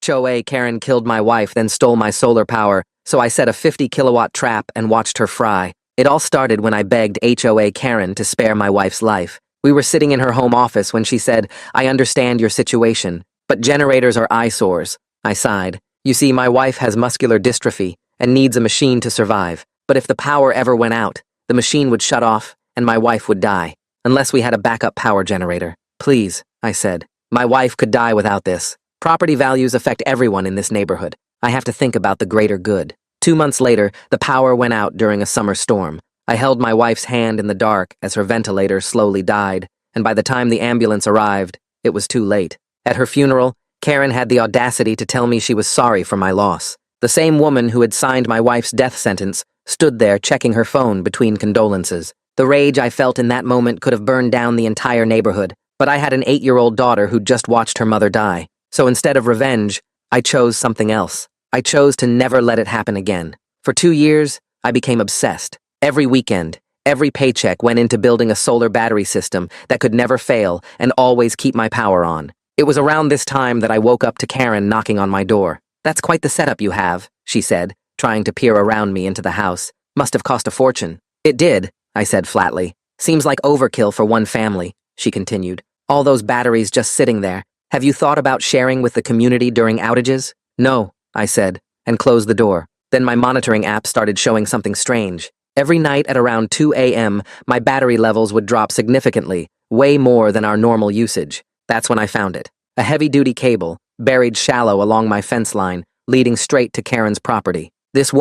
HOA Karen killed my wife, then stole my solar power, so I set a 50-kilowatt trap and watched her fry. It all started when I begged HOA Karen to spare my wife's life. We were sitting in her home office when she said, "I understand your situation, but generators are eyesores." I sighed. You see, my wife has muscular dystrophy and needs a machine to survive. But if the power ever went out, the machine would shut off and my wife would die, unless we had a backup power generator. Please, I said. My wife could die without this. Property values affect everyone in this neighborhood. I have to think about the greater good. 2 months later, the power went out during a summer storm. I held my wife's hand in the dark as her ventilator slowly died, and by the time the ambulance arrived, it was too late. At her funeral, Karen had the audacity to tell me she was sorry for my loss. The same woman who had signed my wife's death sentence stood there checking her phone between condolences. The rage I felt in that moment could have burned down the entire neighborhood, but I had an 8-year-old daughter who'd just watched her mother die. So instead of revenge, I chose something else. I chose to never let it happen again. For 2 years, I became obsessed. Every weekend, every paycheck went into building a solar battery system that could never fail and always keep my power on. It was around this time that I woke up to Karen knocking on my door. "That's quite the setup you have," she said, trying to peer around me into the house. "Must have cost a fortune." "It did," I said flatly. "Seems like overkill for one family," she continued. "All those batteries just sitting there. Have you thought about sharing with the community during outages?" "No," I said, and closed the door. Then my monitoring app started showing something strange. Every night at around 2 a.m., my battery levels would drop significantly, way more than our normal usage. That's when I found it. A heavy-duty cable, buried shallow along my fence line, leading straight to Karen's property. This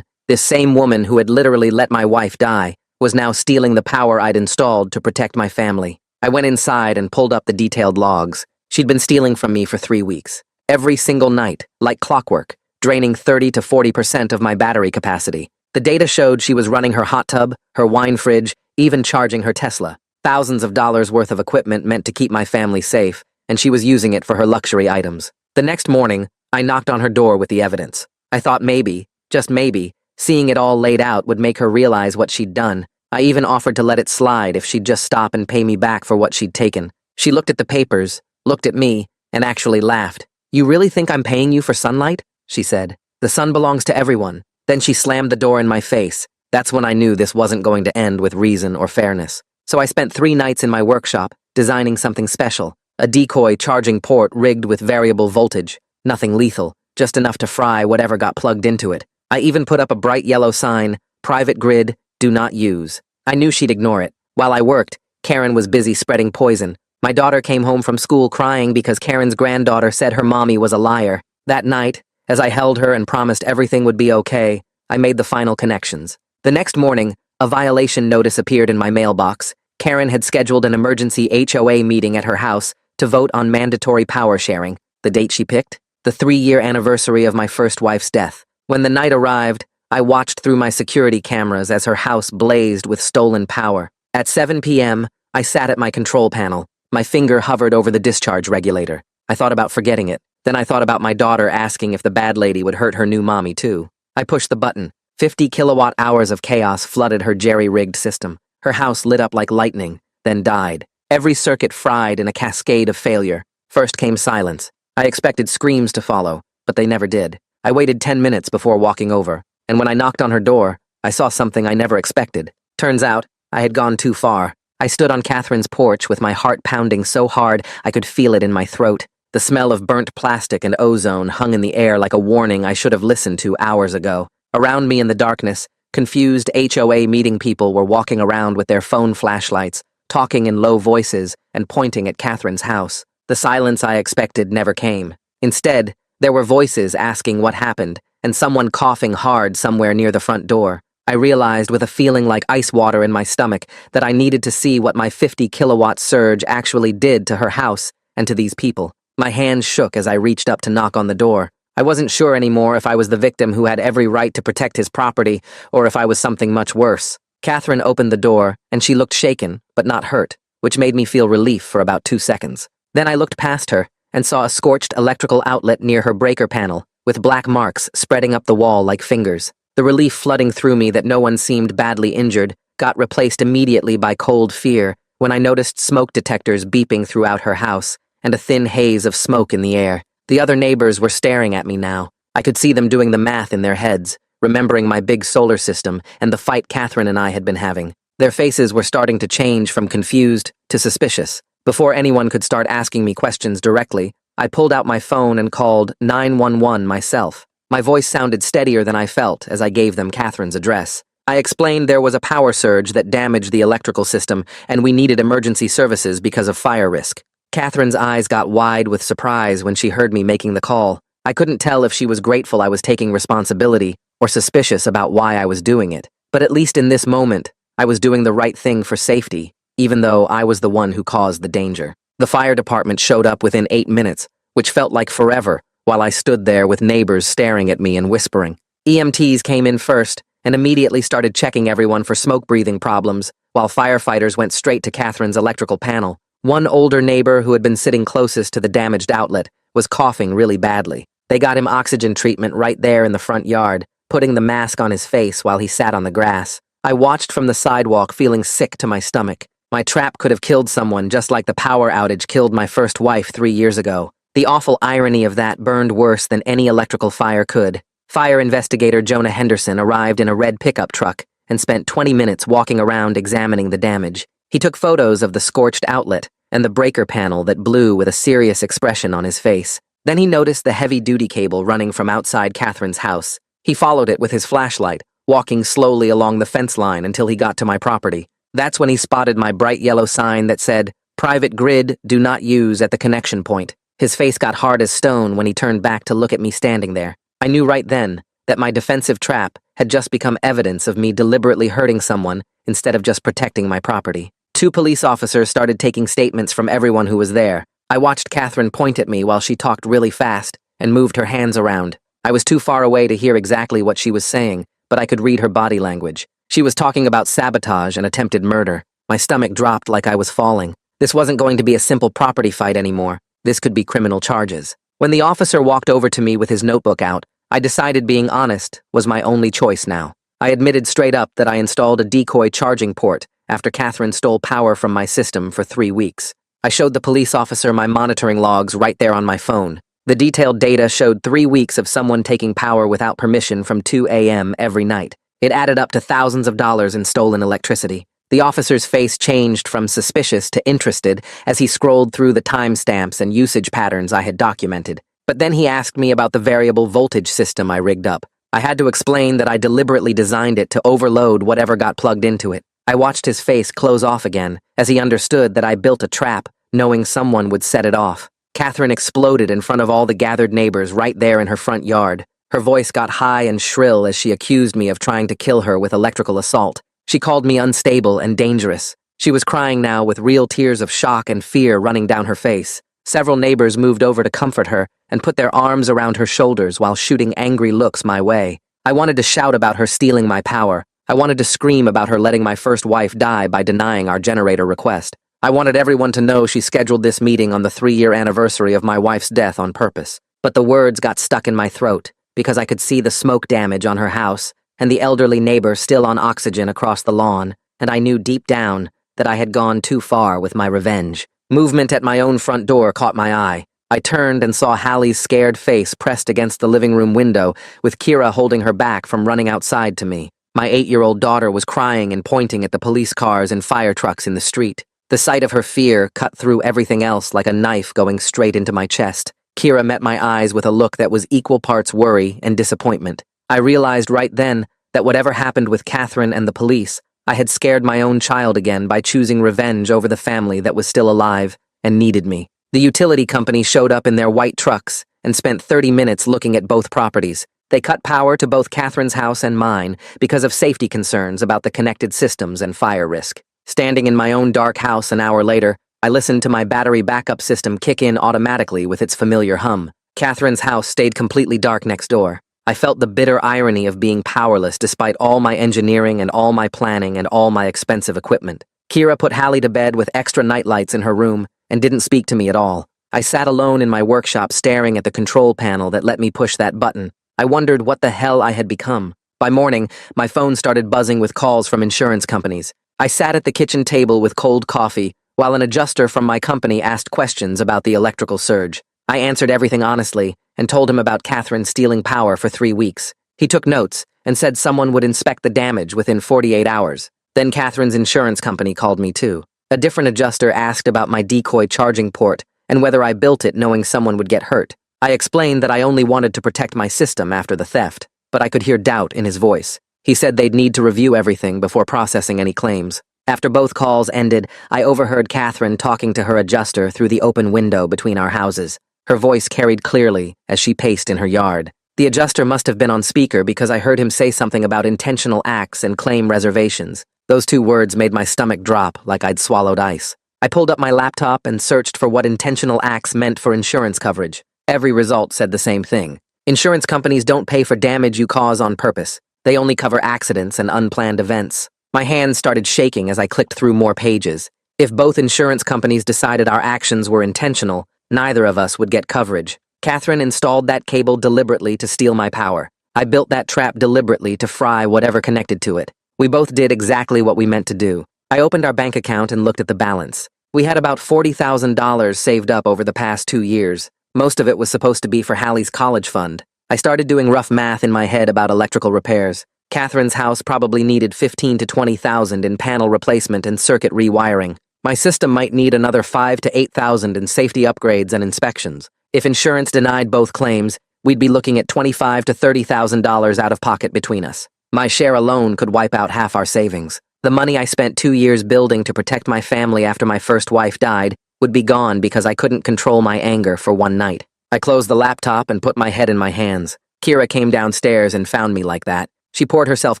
same woman who had literally let my wife die, was now stealing the power I'd installed to protect my family. I went inside and pulled up the detailed logs. She'd been stealing from me for 3 weeks. Every single night, like clockwork, draining 30 to 40% of my battery capacity. The data showed she was running her hot tub, her wine fridge, even charging her Tesla. Thousands of dollars worth of equipment meant to keep my family safe, and she was using it for her luxury items. The next morning, I knocked on her door with the evidence. I thought maybe, just maybe, seeing it all laid out would make her realize what she'd done. I even offered to let it slide if she'd just stop and pay me back for what she'd taken. She looked at the papers, looked at me, and actually laughed. "You really think I'm paying you for sunlight?" she said. "The sun belongs to everyone." Then she slammed the door in my face. That's when I knew this wasn't going to end with reason or fairness. So I spent 3 nights in my workshop, designing something special. A decoy charging port rigged with variable voltage. Nothing lethal, just enough to fry whatever got plugged into it. I even put up a bright yellow sign, "Private grid, do not use." I knew she'd ignore it. While I worked, Karen was busy spreading poison. My daughter came home from school crying because Karen's granddaughter said her mommy was a liar. That night, as I held her and promised everything would be okay, I made the final connections. The next morning, a violation notice appeared in my mailbox. Karen had scheduled an emergency HOA meeting at her house to vote on mandatory power sharing. The date she picked? The 3-year anniversary of my first wife's death. When the night arrived, I watched through my security cameras as her house blazed with stolen power. At 7 p.m., I sat at my control panel. My finger hovered over the discharge regulator. I thought about forgetting it. Then I thought about my daughter asking if the bad lady would hurt her new mommy too. I pushed the button. 50 kilowatt hours of chaos flooded her jerry-rigged system. Her house lit up like lightning, then died. Every circuit fried in a cascade of failure. First came silence. I expected screams to follow, but they never did. I waited 10 minutes before walking over, and when I knocked on her door, I saw something I never expected. Turns out, I had gone too far. I stood on Catherine's porch with my heart pounding so hard I could feel it in my throat. The smell of burnt plastic and ozone hung in the air like a warning I should have listened to hours ago. Around me in the darkness, confused HOA meeting people were walking around with their phone flashlights, talking in low voices and pointing at Catherine's house. The silence I expected never came. Instead, there were voices asking what happened, and someone coughing hard somewhere near the front door. I realized with a feeling like ice water in my stomach that I needed to see what my 50-kilowatt surge actually did to her house and to these people. My hands shook as I reached up to knock on the door. I wasn't sure anymore if I was the victim who had every right to protect his property or if I was something much worse. Catherine opened the door, and she looked shaken, but not hurt, which made me feel relief for about 2 seconds. Then I looked past her and saw a scorched electrical outlet near her breaker panel, with black marks spreading up the wall like fingers. The relief flooding through me that no one seemed badly injured got replaced immediately by cold fear when I noticed smoke detectors beeping throughout her house and a thin haze of smoke in the air. The other neighbors were staring at me now. I could see them doing the math in their heads, remembering my big solar system and the fight Catherine and I had been having. Their faces were starting to change from confused to suspicious. Before anyone could start asking me questions directly, I pulled out my phone and called 911 myself. My voice sounded steadier than I felt as I gave them Catherine's address. I explained there was a power surge that damaged the electrical system and we needed emergency services because of fire risk. Catherine's eyes got wide with surprise when she heard me making the call. I couldn't tell if she was grateful I was taking responsibility or suspicious about why I was doing it. But at least in this moment, I was doing the right thing for safety, even though I was the one who caused the danger. The fire department showed up within 8 minutes, which felt like forever, while I stood there with neighbors staring at me and whispering. EMTs came in first and immediately started checking everyone for smoke-breathing problems, while firefighters went straight to Catherine's electrical panel. One older neighbor who had been sitting closest to the damaged outlet was coughing really badly. They got him oxygen treatment right there in the front yard, putting the mask on his face while he sat on the grass. I watched from the sidewalk, feeling sick to my stomach. My trap could have killed someone just like the power outage killed my first wife 3 years ago. The awful irony of that burned worse than any electrical fire could. Fire investigator Jonah Henderson arrived in a red pickup truck and spent 20 minutes walking around examining the damage. He took photos of the scorched outlet and the breaker panel that blew with a serious expression on his face. Then he noticed the heavy-duty cable running from outside Catherine's house. He followed it with his flashlight, walking slowly along the fence line until he got to my property. That's when he spotted my bright yellow sign that said, "Private grid, do not use at the connection point." His face got hard as stone when he turned back to look at me standing there. I knew right then that my defensive trap had just become evidence of me deliberately hurting someone instead of just protecting my property. 2 police officers started taking statements from everyone who was there. I watched Catherine point at me while she talked really fast and moved her hands around. I was too far away to hear exactly what she was saying, but I could read her body language. She was talking about sabotage and attempted murder. My stomach dropped like I was falling. This wasn't going to be a simple property fight anymore. This could be criminal charges. When the officer walked over to me with his notebook out, I decided being honest was my only choice now. I admitted straight up that I installed a decoy charging port after Catherine stole power from my system for 3 weeks. I showed the police officer my monitoring logs right there on my phone. The detailed data showed 3 weeks of someone taking power without permission from 2 a.m. every night. It added up to thousands of dollars in stolen electricity. The officer's face changed from suspicious to interested as he scrolled through the timestamps and usage patterns I had documented. But then he asked me about the variable voltage system I rigged up. I had to explain that I deliberately designed it to overload whatever got plugged into it. I watched his face close off again as he understood that I built a trap, knowing someone would set it off. Catherine exploded in front of all the gathered neighbors right there in her front yard. Her voice got high and shrill as she accused me of trying to kill her with electrical assault. She called me unstable and dangerous. She was crying now with real tears of shock and fear running down her face. Several neighbors moved over to comfort her and put their arms around her shoulders while shooting angry looks my way. I wanted to shout about her stealing my power. I wanted to scream about her letting my first wife die by denying our generator request. I wanted everyone to know she scheduled this meeting on the 3-year anniversary of my wife's death on purpose. But the words got stuck in my throat because I could see the smoke damage on her house and the elderly neighbor still on oxygen across the lawn, and I knew deep down that I had gone too far with my revenge. Movement at my own front door caught my eye. I turned and saw Hallie's scared face pressed against the living room window, with Kira holding her back from running outside to me. My 8-year-old daughter was crying and pointing at the police cars and fire trucks in the street. The sight of her fear cut through everything else like a knife going straight into my chest. Kira met my eyes with a look that was equal parts worry and disappointment. I realized right then that whatever happened with Catherine and the police, I had scared my own child again by choosing revenge over the family that was still alive and needed me. The utility company showed up in their white trucks and spent 30 minutes looking at both properties. They cut power to both Catherine's house and mine because of safety concerns about the connected systems and fire risk. Standing in my own dark house an hour later, I listened to my battery backup system kick in automatically with its familiar hum. Catherine's house stayed completely dark next door. I felt the bitter irony of being powerless despite all my engineering and all my planning and all my expensive equipment. Kira put Hallie to bed with extra nightlights in her room and didn't speak to me at all. I sat alone in my workshop staring at the control panel that let me push that button. I wondered what the hell I had become. By morning, my phone started buzzing with calls from insurance companies. I sat at the kitchen table with cold coffee while an adjuster from my company asked questions about the electrical surge. I answered everything honestly and told him about Catherine stealing power for 3 weeks. He took notes and said someone would inspect the damage within 48 hours. Then Catherine's insurance company called me too. A different adjuster asked about my decoy charging port and whether I built it knowing someone would get hurt. I explained that I only wanted to protect my system after the theft, but I could hear doubt in his voice. He said they'd need to review everything before processing any claims. After both calls ended, I overheard Catherine talking to her adjuster through the open window between our houses. Her voice carried clearly as she paced in her yard. The adjuster must have been on speaker because I heard him say something about intentional acts and claim reservations. Those 2 words made my stomach drop like I'd swallowed ice. I pulled up my laptop and searched for what intentional acts meant for insurance coverage. Every result said the same thing. Insurance companies don't pay for damage you cause on purpose. They only cover accidents and unplanned events. My hands started shaking as I clicked through more pages. If both insurance companies decided our actions were intentional, neither of us would get coverage. Catherine installed that cable deliberately to steal my power. I built that trap deliberately to fry whatever connected to it. We both did exactly what we meant to do. I opened our bank account and looked at the balance. We had about $40,000 saved up over the past 2 years. Most of it was supposed to be for Hallie's college fund. I started doing rough math in my head about electrical repairs. Catherine's house probably needed $15,000 to $20,000 in panel replacement and circuit rewiring. My system might need another $5,000 to $8,000 in safety upgrades and inspections. If insurance denied both claims, we'd be looking at $25,000 to $30,000 out of pocket between us. My share alone could wipe out half our savings. The money I spent 2 years building to protect my family after my first wife died would be gone because I couldn't control my anger for one night. I closed the laptop and put my head in my hands. Kira came downstairs and found me like that. She poured herself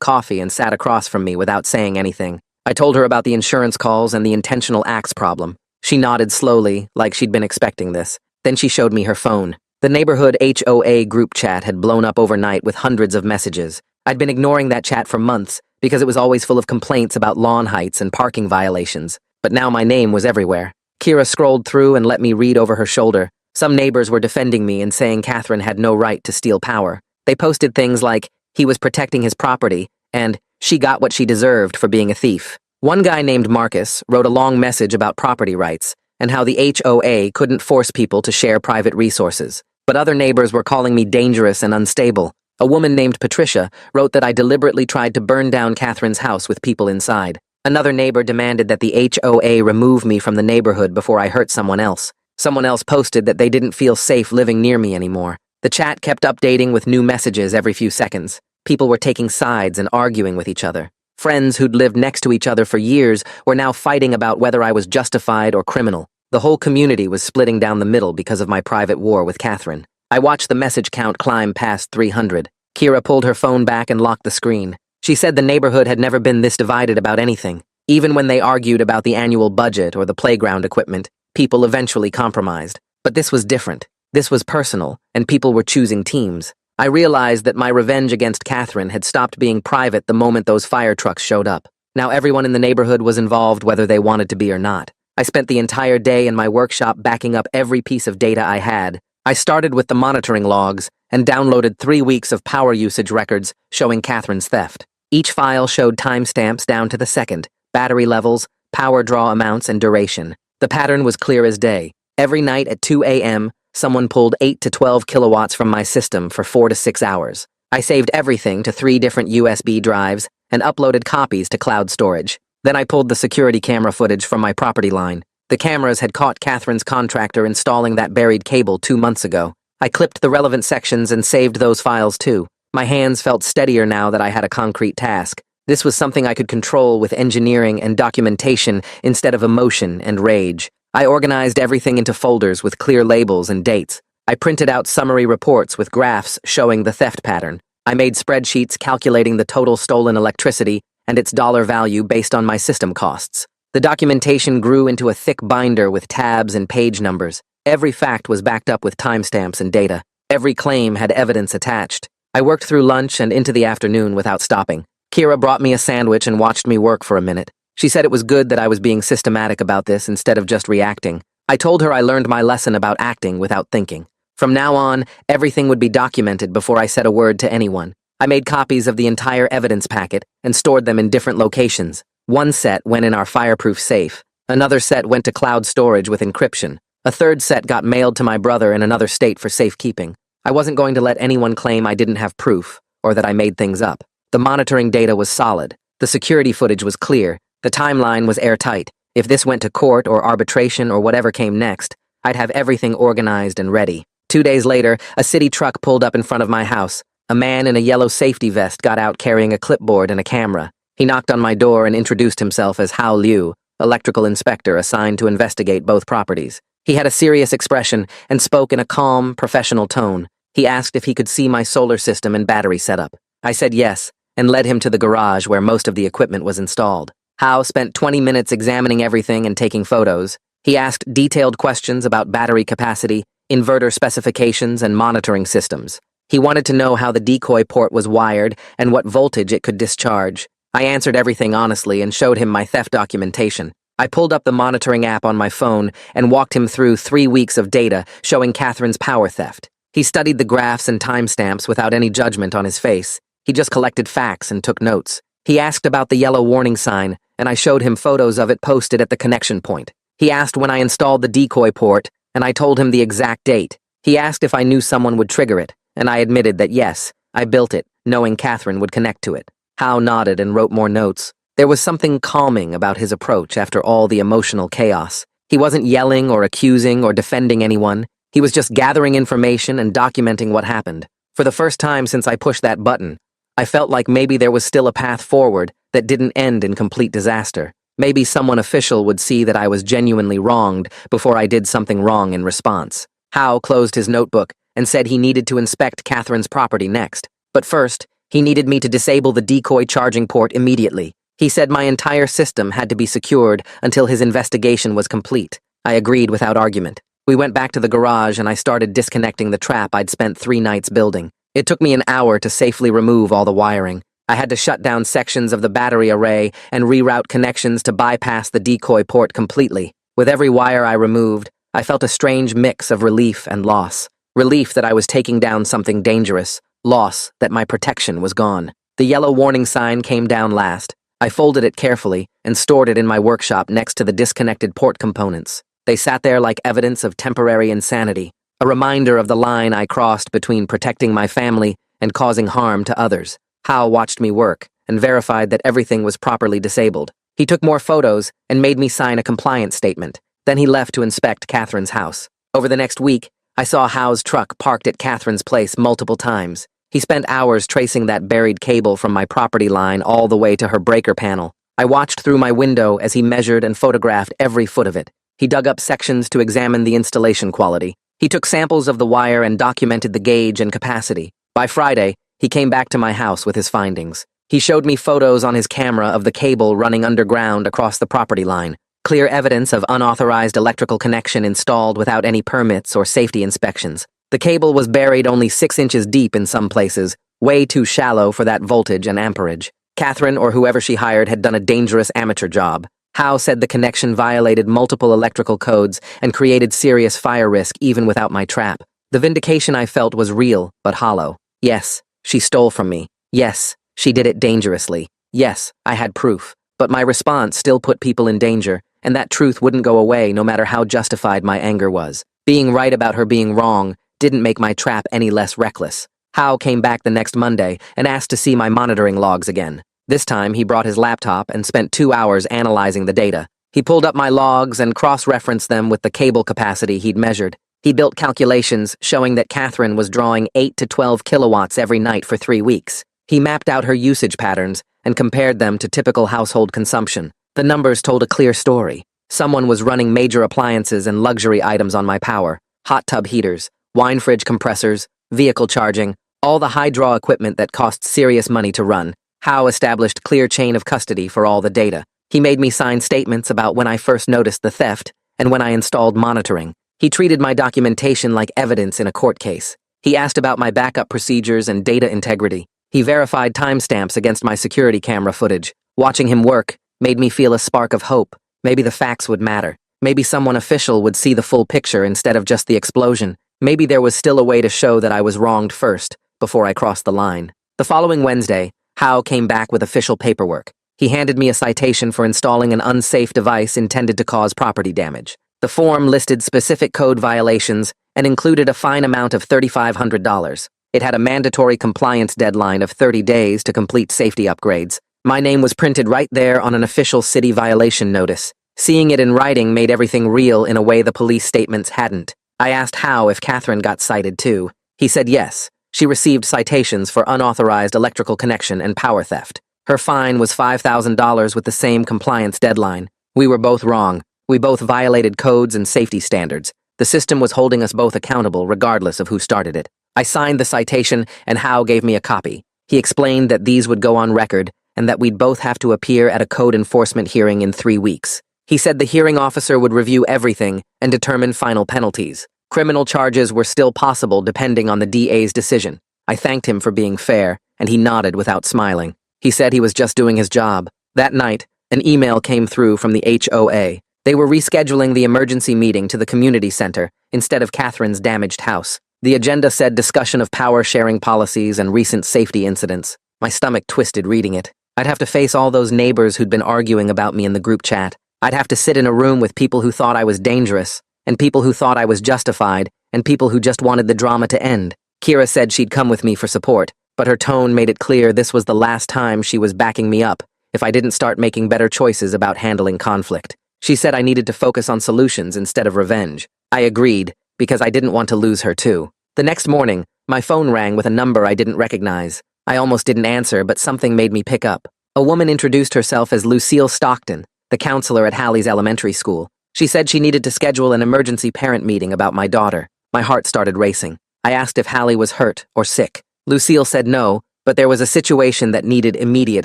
coffee and sat across from me without saying anything. I told her about the insurance calls and the intentional acts problem. She nodded slowly, like she'd been expecting this. Then she showed me her phone. The neighborhood HOA group chat had blown up overnight with hundreds of messages. I'd been ignoring that chat for months because it was always full of complaints about lawn heights and parking violations. But now my name was everywhere. Kira scrolled through and let me read over her shoulder. Some neighbors were defending me and saying Catherine had no right to steal power. They posted things like, he was protecting his property, and she got what she deserved for being a thief. One guy named Marcus wrote a long message about property rights and how the HOA couldn't force people to share private resources. But other neighbors were calling me dangerous and unstable. A woman named Patricia wrote that I deliberately tried to burn down Catherine's house with people inside. Another neighbor demanded that the HOA remove me from the neighborhood before I hurt someone else. Someone else posted that they didn't feel safe living near me anymore. The chat kept updating with new messages every few seconds. People were taking sides and arguing with each other. Friends who'd lived next to each other for years were now fighting about whether I was justified or criminal. The whole community was splitting down the middle because of my private war with Catherine. I watched the message count climb past 300. Kira pulled her phone back and locked the screen. She said the neighborhood had never been this divided about anything. Even when they argued about the annual budget or the playground equipment, people eventually compromised. But this was different. This was personal, and people were choosing teams. I realized that my revenge against Catherine had stopped being private the moment those fire trucks showed up. Now everyone in the neighborhood was involved whether they wanted to be or not. I spent the entire day in my workshop backing up every piece of data I had. I started with the monitoring logs and downloaded 3 weeks of power usage records showing Catherine's theft. Each file showed timestamps down to the second, battery levels, power draw amounts, and duration. The pattern was clear as day. Every night at 2 a.m., someone pulled 8 to 12 kilowatts from my system for 4 to 6 hours. I saved everything to 3 different USB drives and uploaded copies to cloud storage. Then I pulled the security camera footage from my property line. The cameras had caught Catherine's contractor installing that buried cable 2 months ago. I clipped the relevant sections and saved those files too. My hands felt steadier now that I had a concrete task. This was something I could control with engineering and documentation instead of emotion and rage. I organized everything into folders with clear labels and dates. I printed out summary reports with graphs showing the theft pattern. I made spreadsheets calculating the total stolen electricity and its dollar value based on my system costs. The documentation grew into a thick binder with tabs and page numbers. Every fact was backed up with timestamps and data. Every claim had evidence attached. I worked through lunch and into the afternoon without stopping. Kira brought me a sandwich and watched me work for a minute. She said it was good that I was being systematic about this instead of just reacting. I told her I learned my lesson about acting without thinking. From now on, everything would be documented before I said a word to anyone. I made copies of the entire evidence packet and stored them in different locations. One set went in our fireproof safe. Another set went to cloud storage with encryption. A third set got mailed to my brother in another state for safekeeping. I wasn't going to let anyone claim I didn't have proof, or that I made things up. The monitoring data was solid. The security footage was clear. The timeline was airtight. If this went to court or arbitration or whatever came next, I'd have everything organized and ready. 2 days later, a city truck pulled up in front of my house. A man in a yellow safety vest got out carrying a clipboard and a camera. He knocked on my door and introduced himself as Hao Liu, electrical inspector assigned to investigate both properties. He had a serious expression and spoke in a calm, professional tone. He asked if he could see my solar system and battery setup. I said yes, and led him to the garage where most of the equipment was installed. Hao spent 20 minutes examining everything and taking photos. He asked detailed questions about battery capacity, inverter specifications, and monitoring systems. He wanted to know how the decoy port was wired and what voltage it could discharge. I answered everything honestly and showed him my theft documentation. I pulled up the monitoring app on my phone and walked him through 3 weeks of data showing Catherine's power theft. He studied the graphs and timestamps without any judgment on his face. He just collected facts and took notes. He asked about the yellow warning sign, and I showed him photos of it posted at the connection point. He asked when I installed the decoy port, and I told him the exact date. He asked if I knew someone would trigger it, and I admitted that yes, I built it, knowing Catherine would connect to it. Hao nodded and wrote more notes. There was something calming about his approach after all the emotional chaos. He wasn't yelling or accusing or defending anyone. He was just gathering information and documenting what happened. For the first time since I pushed that button, I felt like maybe there was still a path forward that didn't end in complete disaster. Maybe someone official would see that I was genuinely wronged before I did something wrong in response. Hao closed his notebook and said he needed to inspect Catherine's property next. But first, he needed me to disable the decoy charging port immediately. He said my entire system had to be secured until his investigation was complete. I agreed without argument. We went back to the garage and I started disconnecting the trap I'd spent 3 nights building. It took me an hour to safely remove all the wiring. I had to shut down sections of the battery array and reroute connections to bypass the decoy port completely. With every wire I removed, I felt a strange mix of relief and loss. Relief that I was taking down something dangerous. Loss that my protection was gone. The yellow warning sign came down last. I folded it carefully and stored it in my workshop next to the disconnected port components. They sat there like evidence of temporary insanity, a reminder of the line I crossed between protecting my family and causing harm to others. Hao watched me work and verified that everything was properly disabled. He took more photos and made me sign a compliance statement. Then he left to inspect Catherine's house. Over the next week, I saw Hao's truck parked at Catherine's place multiple times. He spent hours tracing that buried cable from my property line all the way to her breaker panel. I watched through my window as he measured and photographed every foot of it. He dug up sections to examine the installation quality. He took samples of the wire and documented the gauge and capacity. By Friday, he came back to my house with his findings. He showed me photos on his camera of the cable running underground across the property line. Clear evidence of unauthorized electrical connection installed without any permits or safety inspections. The cable was buried only 6 inches deep in some places, way too shallow for that voltage and amperage. Catherine or whoever she hired had done a dangerous amateur job. Hao said the connection violated multiple electrical codes and created serious fire risk even without my trap. The vindication I felt was real, but hollow. Yes, she stole from me. Yes, she did it dangerously. Yes, I had proof. But my response still put people in danger, and that truth wouldn't go away no matter how justified my anger was. Being right about her being wrong didn't make my trap any less reckless. Hao came back the next Monday and asked to see my monitoring logs again. This time, he brought his laptop and spent 2 hours analyzing the data. He pulled up my logs and cross-referenced them with the cable capacity he'd measured. He built calculations showing that Catherine was drawing 8 to 12 kilowatts every night for 3 weeks. He mapped out her usage patterns and compared them to typical household consumption. The numbers told a clear story. Someone was running major appliances and luxury items on my power. Hot tub heaters, wine fridge compressors, vehicle charging, all the high-draw equipment that costs serious money to run. Hao established clear chain of custody for all the data. He made me sign statements about when I first noticed the theft and when I installed monitoring. He treated my documentation like evidence in a court case. He asked about my backup procedures and data integrity. He verified timestamps against my security camera footage. Watching him work made me feel a spark of hope. Maybe the facts would matter. Maybe someone official would see the full picture instead of just the explosion. Maybe there was still a way to show that I was wronged first, before I crossed the line. The following Wednesday, Hao came back with official paperwork. He handed me a citation for installing an unsafe device intended to cause property damage. The form listed specific code violations and included a fine amount of $3,500. It had a mandatory compliance deadline of 30 days to complete safety upgrades. My name was printed right there on an official city violation notice. Seeing it in writing made everything real in a way the police statements hadn't. I asked How if Catherine got cited too. He said yes. She received citations for unauthorized electrical connection and power theft. Her fine was $5,000 with the same compliance deadline. We were both wrong. We both violated codes and safety standards. The system was holding us both accountable regardless of who started it. I signed the citation and How gave me a copy. He explained that these would go on record and that we'd both have to appear at a code enforcement hearing in 3 weeks. He said the hearing officer would review everything and determine final penalties. Criminal charges were still possible depending on the DA's decision. I thanked him for being fair, and he nodded without smiling. He said he was just doing his job. That night, an email came through from the HOA. They were rescheduling the emergency meeting to the community center instead of Catherine's damaged house. The agenda said discussion of power sharing policies and recent safety incidents. My stomach twisted reading it. I'd have to face all those neighbors who'd been arguing about me in the group chat. I'd have to sit in a room with people who thought I was dangerous, and people who thought I was justified, and people who just wanted the drama to end. Kira said she'd come with me for support, but her tone made it clear this was the last time she was backing me up if I didn't start making better choices about handling conflict. She said I needed to focus on solutions instead of revenge. I agreed, because I didn't want to lose her too. The next morning, my phone rang with a number I didn't recognize. I almost didn't answer, but something made me pick up. A woman introduced herself as Lucille Stockton, the counselor at Hallie's elementary school. She said she needed to schedule an emergency parent meeting about my daughter. My heart started racing. I asked if Hallie was hurt or sick. Lucille said no, but there was a situation that needed immediate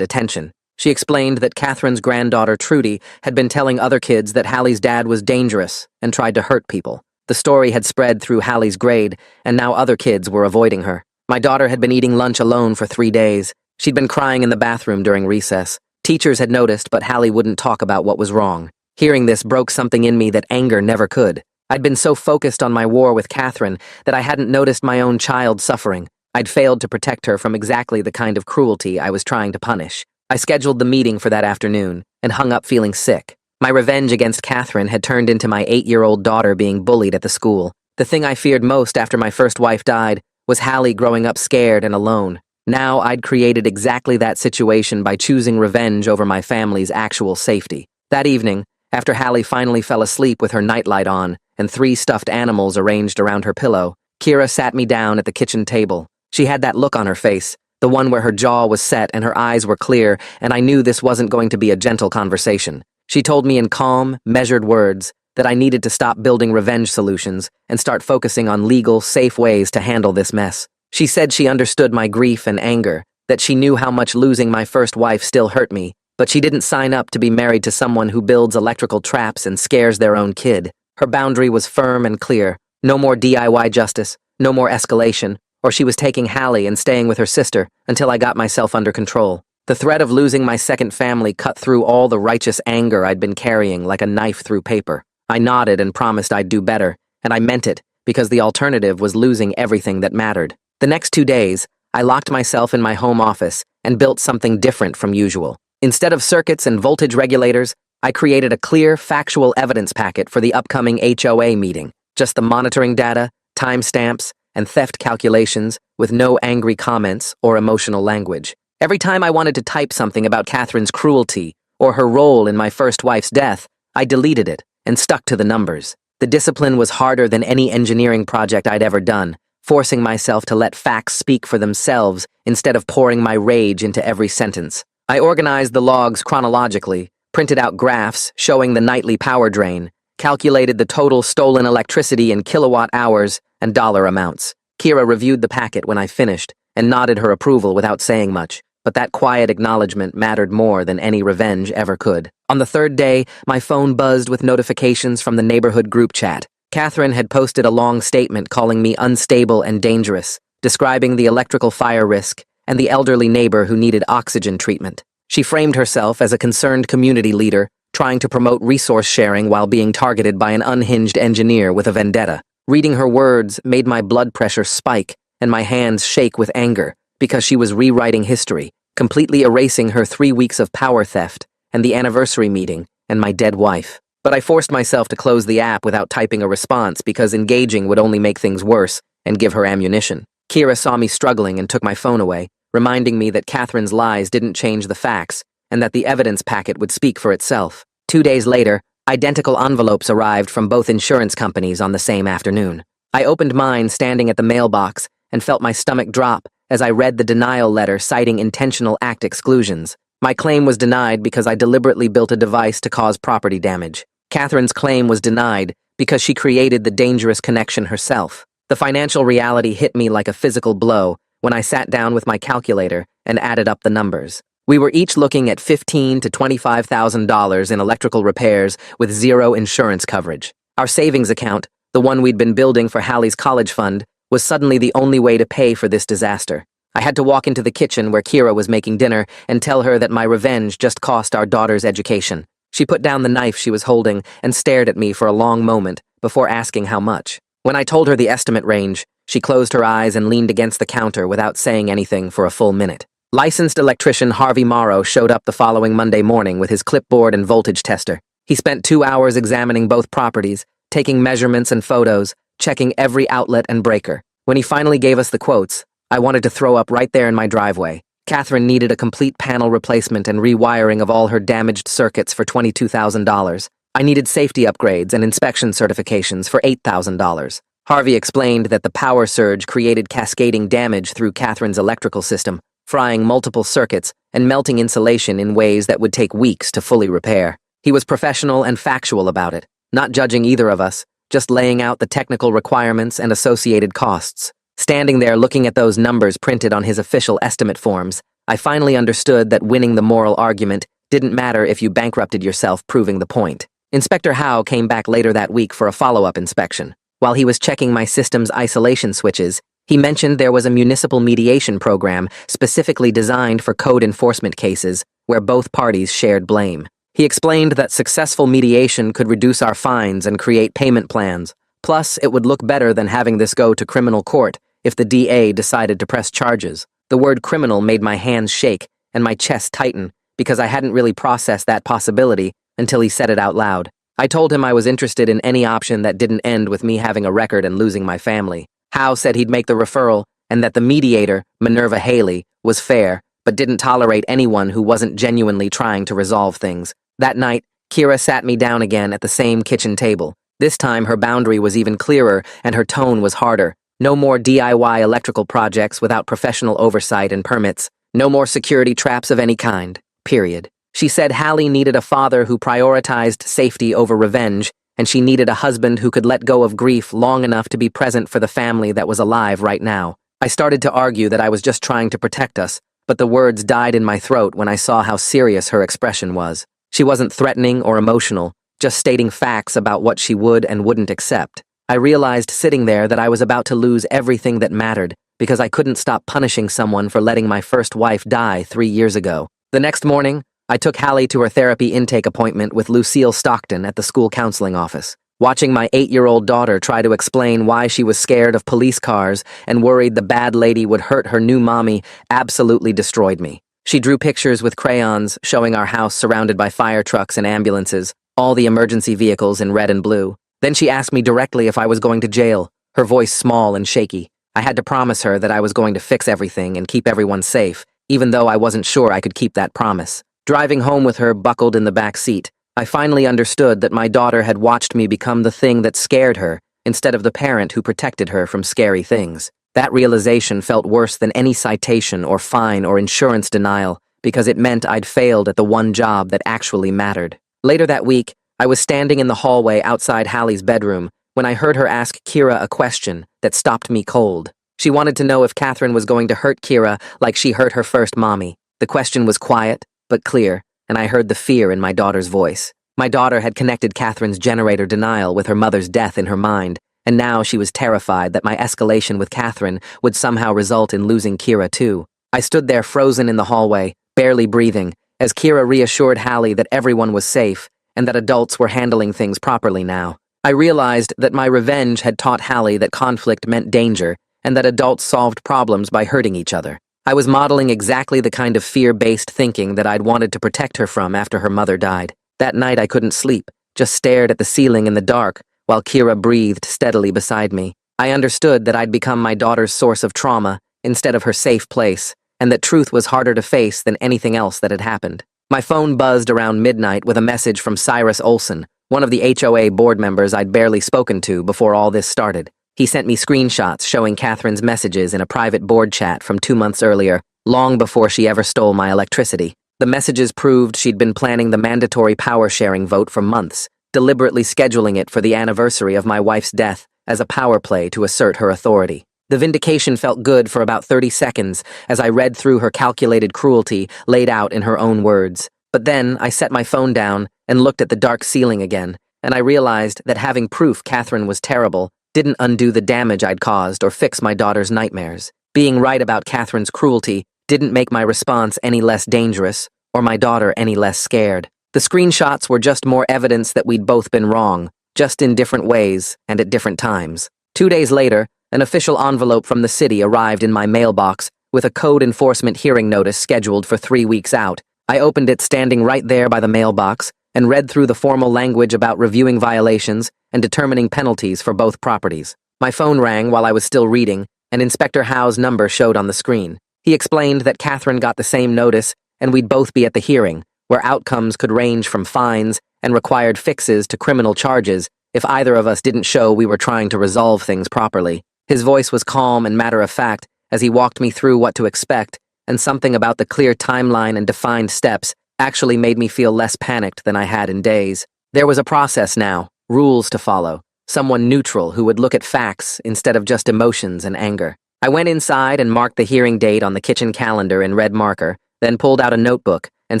attention. She explained that Catherine's granddaughter, Trudy, had been telling other kids that Hallie's dad was dangerous and tried to hurt people. The story had spread through Hallie's grade, and now other kids were avoiding her. My daughter had been eating lunch alone for 3 days. She'd been crying in the bathroom during recess. Teachers had noticed, but Hallie wouldn't talk about what was wrong. Hearing this broke something in me that anger never could. I'd been so focused on my war with Catherine that I hadn't noticed my own child suffering. I'd failed to protect her from exactly the kind of cruelty I was trying to punish. I scheduled the meeting for that afternoon and hung up feeling sick. My revenge against Catherine had turned into my 8-year-old daughter being bullied at the school. The thing I feared most after my first wife died was Hallie growing up scared and alone. Now I'd created exactly that situation by choosing revenge over my family's actual safety. That evening, after Hallie finally fell asleep with her nightlight on and 3 stuffed animals arranged around her pillow, Kira sat me down at the kitchen table. She had that look on her face, the one where her jaw was set and her eyes were clear, and I knew this wasn't going to be a gentle conversation. She told me in calm, measured words that I needed to stop building revenge solutions and start focusing on legal, safe ways to handle this mess. She said she understood my grief and anger, that she knew how much losing my first wife still hurt me, but she didn't sign up to be married to someone who builds electrical traps and scares their own kid. Her boundary was firm and clear. No more DIY justice, no more escalation, or she was taking Hallie and staying with her sister until I got myself under control. The threat of losing my second family cut through all the righteous anger I'd been carrying like a knife through paper. I nodded and promised I'd do better, and I meant it, because the alternative was losing everything that mattered. The next 2 days, I locked myself in my home office and built something different from usual. Instead of circuits and voltage regulators, I created a clear, factual evidence packet for the upcoming HOA meeting. Just the monitoring data, timestamps, and theft calculations with no angry comments or emotional language. Every time I wanted to type something about Catherine's cruelty or her role in my first wife's death, I deleted it and stuck to the numbers. The discipline was harder than any engineering project I'd ever done, forcing myself to let facts speak for themselves instead of pouring my rage into every sentence. I organized the logs chronologically, printed out graphs showing the nightly power drain, calculated the total stolen electricity in kilowatt hours and dollar amounts. Kira reviewed the packet when I finished and nodded her approval without saying much, but that quiet acknowledgement mattered more than any revenge ever could. On the 3rd day, my phone buzzed with notifications from the neighborhood group chat. Catherine had posted a long statement calling me unstable and dangerous, describing the electrical fire risk and the elderly neighbor who needed oxygen treatment. She framed herself as a concerned community leader, trying to promote resource sharing while being targeted by an unhinged engineer with a vendetta. Reading her words made my blood pressure spike and my hands shake with anger, because she was rewriting history, completely erasing her 3 weeks of power theft and the anniversary meeting and my dead wife. but I forced myself to close the app without typing a response because engaging would only make things worse and give her ammunition. Kira saw me struggling and took my phone away, reminding me that Catherine's lies didn't change the facts and that the evidence packet would speak for itself. 2 days later, identical envelopes arrived from both insurance companies on the same afternoon. I opened mine standing at the mailbox and felt my stomach drop as I read the denial letter citing intentional act exclusions. My claim was denied because I deliberately built a device to cause property damage. Catherine's claim was denied because she created the dangerous connection herself. The financial reality hit me like a physical blow when I sat down with my calculator and added up the numbers. We were each looking at $15,000 to $25,000 in electrical repairs with zero insurance coverage. Our savings account, the one we'd been building for Hallie's college fund, was suddenly the only way to pay for this disaster. I had to walk into the kitchen where Kira was making dinner and tell her that my revenge just cost our daughter's education. She put down the knife she was holding and stared at me for a long moment before asking how much. When I told her the estimate range, she closed her eyes and leaned against the counter without saying anything for a full minute. Licensed electrician Harvey Morrow showed up the following Monday morning with his clipboard and voltage tester. He spent 2 hours examining both properties, taking measurements and photos, checking every outlet and breaker. When he finally gave us the quotes, I wanted to throw up right there in my driveway. Catherine needed a complete panel replacement and rewiring of all her damaged circuits for $22,000. I needed safety upgrades and inspection certifications for $8,000. Harvey explained that the power surge created cascading damage through Catherine's electrical system, frying multiple circuits and melting insulation in ways that would take weeks to fully repair. He was professional and factual about it, not judging either of us, just laying out the technical requirements and associated costs. Standing there looking at those numbers printed on his official estimate forms, I finally understood that winning the moral argument didn't matter if you bankrupted yourself proving the point. Inspector Howe came back later that week for a follow-up inspection. While he was checking my system's isolation switches, he mentioned there was a municipal mediation program specifically designed for code enforcement cases where both parties shared blame. He explained that successful mediation could reduce our fines and create payment plans. Plus, it would look better than having this go to criminal court if the DA decided to press charges. The word criminal made my hands shake and my chest tighten because I hadn't really processed that possibility until he said it out loud. I told him I was interested in any option that didn't end with me having a record and losing my family. Howe said he'd make the referral and that the mediator, Minerva Haley, was fair but didn't tolerate anyone who wasn't genuinely trying to resolve things. That night, Kira sat me down again at the same kitchen table. This time her boundary was even clearer and her tone was harder. No more DIY electrical projects without professional oversight and permits. No more security traps of any kind. Period. She said Hallie needed a father who prioritized safety over revenge, and she needed a husband who could let go of grief long enough to be present for the family that was alive right now. I started to argue that I was just trying to protect us, but the words died in my throat when I saw how serious her expression was. She wasn't threatening or emotional, just stating facts about what she would and wouldn't accept. I realized sitting there that I was about to lose everything that mattered because I couldn't stop punishing someone for letting my first wife die 3 years ago. The next morning, I took Hallie to her therapy intake appointment with Lucille Stockton at the school counseling office. Watching my 8-year-old daughter try to explain why she was scared of police cars and worried the bad lady would hurt her new mommy absolutely destroyed me. She drew pictures with crayons showing our house surrounded by fire trucks and ambulances, all the emergency vehicles in red and blue. Then she asked me directly if I was going to jail, her voice small and shaky. I had to promise her that I was going to fix everything and keep everyone safe, even though I wasn't sure I could keep that promise. Driving home with her buckled in the back seat, I finally understood that my daughter had watched me become the thing that scared her instead of the parent who protected her from scary things. That realization felt worse than any citation or fine or insurance denial because it meant I'd failed at the one job that actually mattered. Later that week, I was standing in the hallway outside Hallie's bedroom when I heard her ask Kira a question that stopped me cold. She wanted to know if Catherine was going to hurt Kira like she hurt her first mommy. The question was quiet, but clear, and I heard the fear in my daughter's voice. My daughter had connected Catherine's generator denial with her mother's death in her mind, and now she was terrified that my escalation with Catherine would somehow result in losing Kira too. I stood there frozen in the hallway, barely breathing, as Kira reassured Hallie that everyone was safe and that adults were handling things properly now. I realized that my revenge had taught Hallie that conflict meant danger and that adults solved problems by hurting each other. I was modeling exactly the kind of fear-based thinking that I'd wanted to protect her from after her mother died. That night I couldn't sleep, just stared at the ceiling in the dark while Kira breathed steadily beside me. I understood that I'd become my daughter's source of trauma instead of her safe place, and that truth was harder to face than anything else that had happened. My phone buzzed around midnight with a message from Cyrus Olson, one of the HOA board members I'd barely spoken to before all this started. He sent me screenshots showing Catherine's messages in a private board chat from 2 months earlier, long before she ever stole my electricity. The messages proved she'd been planning the mandatory power-sharing vote for months, deliberately scheduling it for the anniversary of my wife's death as a power play to assert her authority. The vindication felt good for about 30 seconds as I read through her calculated cruelty laid out in her own words. But then I set my phone down and looked at the dark ceiling again, and I realized that having proof Catherine was terrible didn't undo the damage I'd caused or fix my daughter's nightmares. Being right about Catherine's cruelty didn't make my response any less dangerous or my daughter any less scared. The screenshots were just more evidence that we'd both been wrong, just in different ways and at different times. 2 days later, an official envelope from the city arrived in my mailbox with a code enforcement hearing notice scheduled for 3 weeks out. I opened it standing right there by the mailbox and read through the formal language about reviewing violations and determining penalties for both properties. My phone rang while I was still reading, and Inspector Howe's number showed on the screen. He explained that Catherine got the same notice and we'd both be at the hearing, where outcomes could range from fines and required fixes to criminal charges if either of us didn't show we were trying to resolve things properly. His voice was calm and matter-of-fact as he walked me through what to expect, and something about the clear timeline and defined steps actually made me feel less panicked than I had in days. There was a process now, rules to follow, someone neutral who would look at facts instead of just emotions and anger. I went inside and marked the hearing date on the kitchen calendar in red marker, then pulled out a notebook and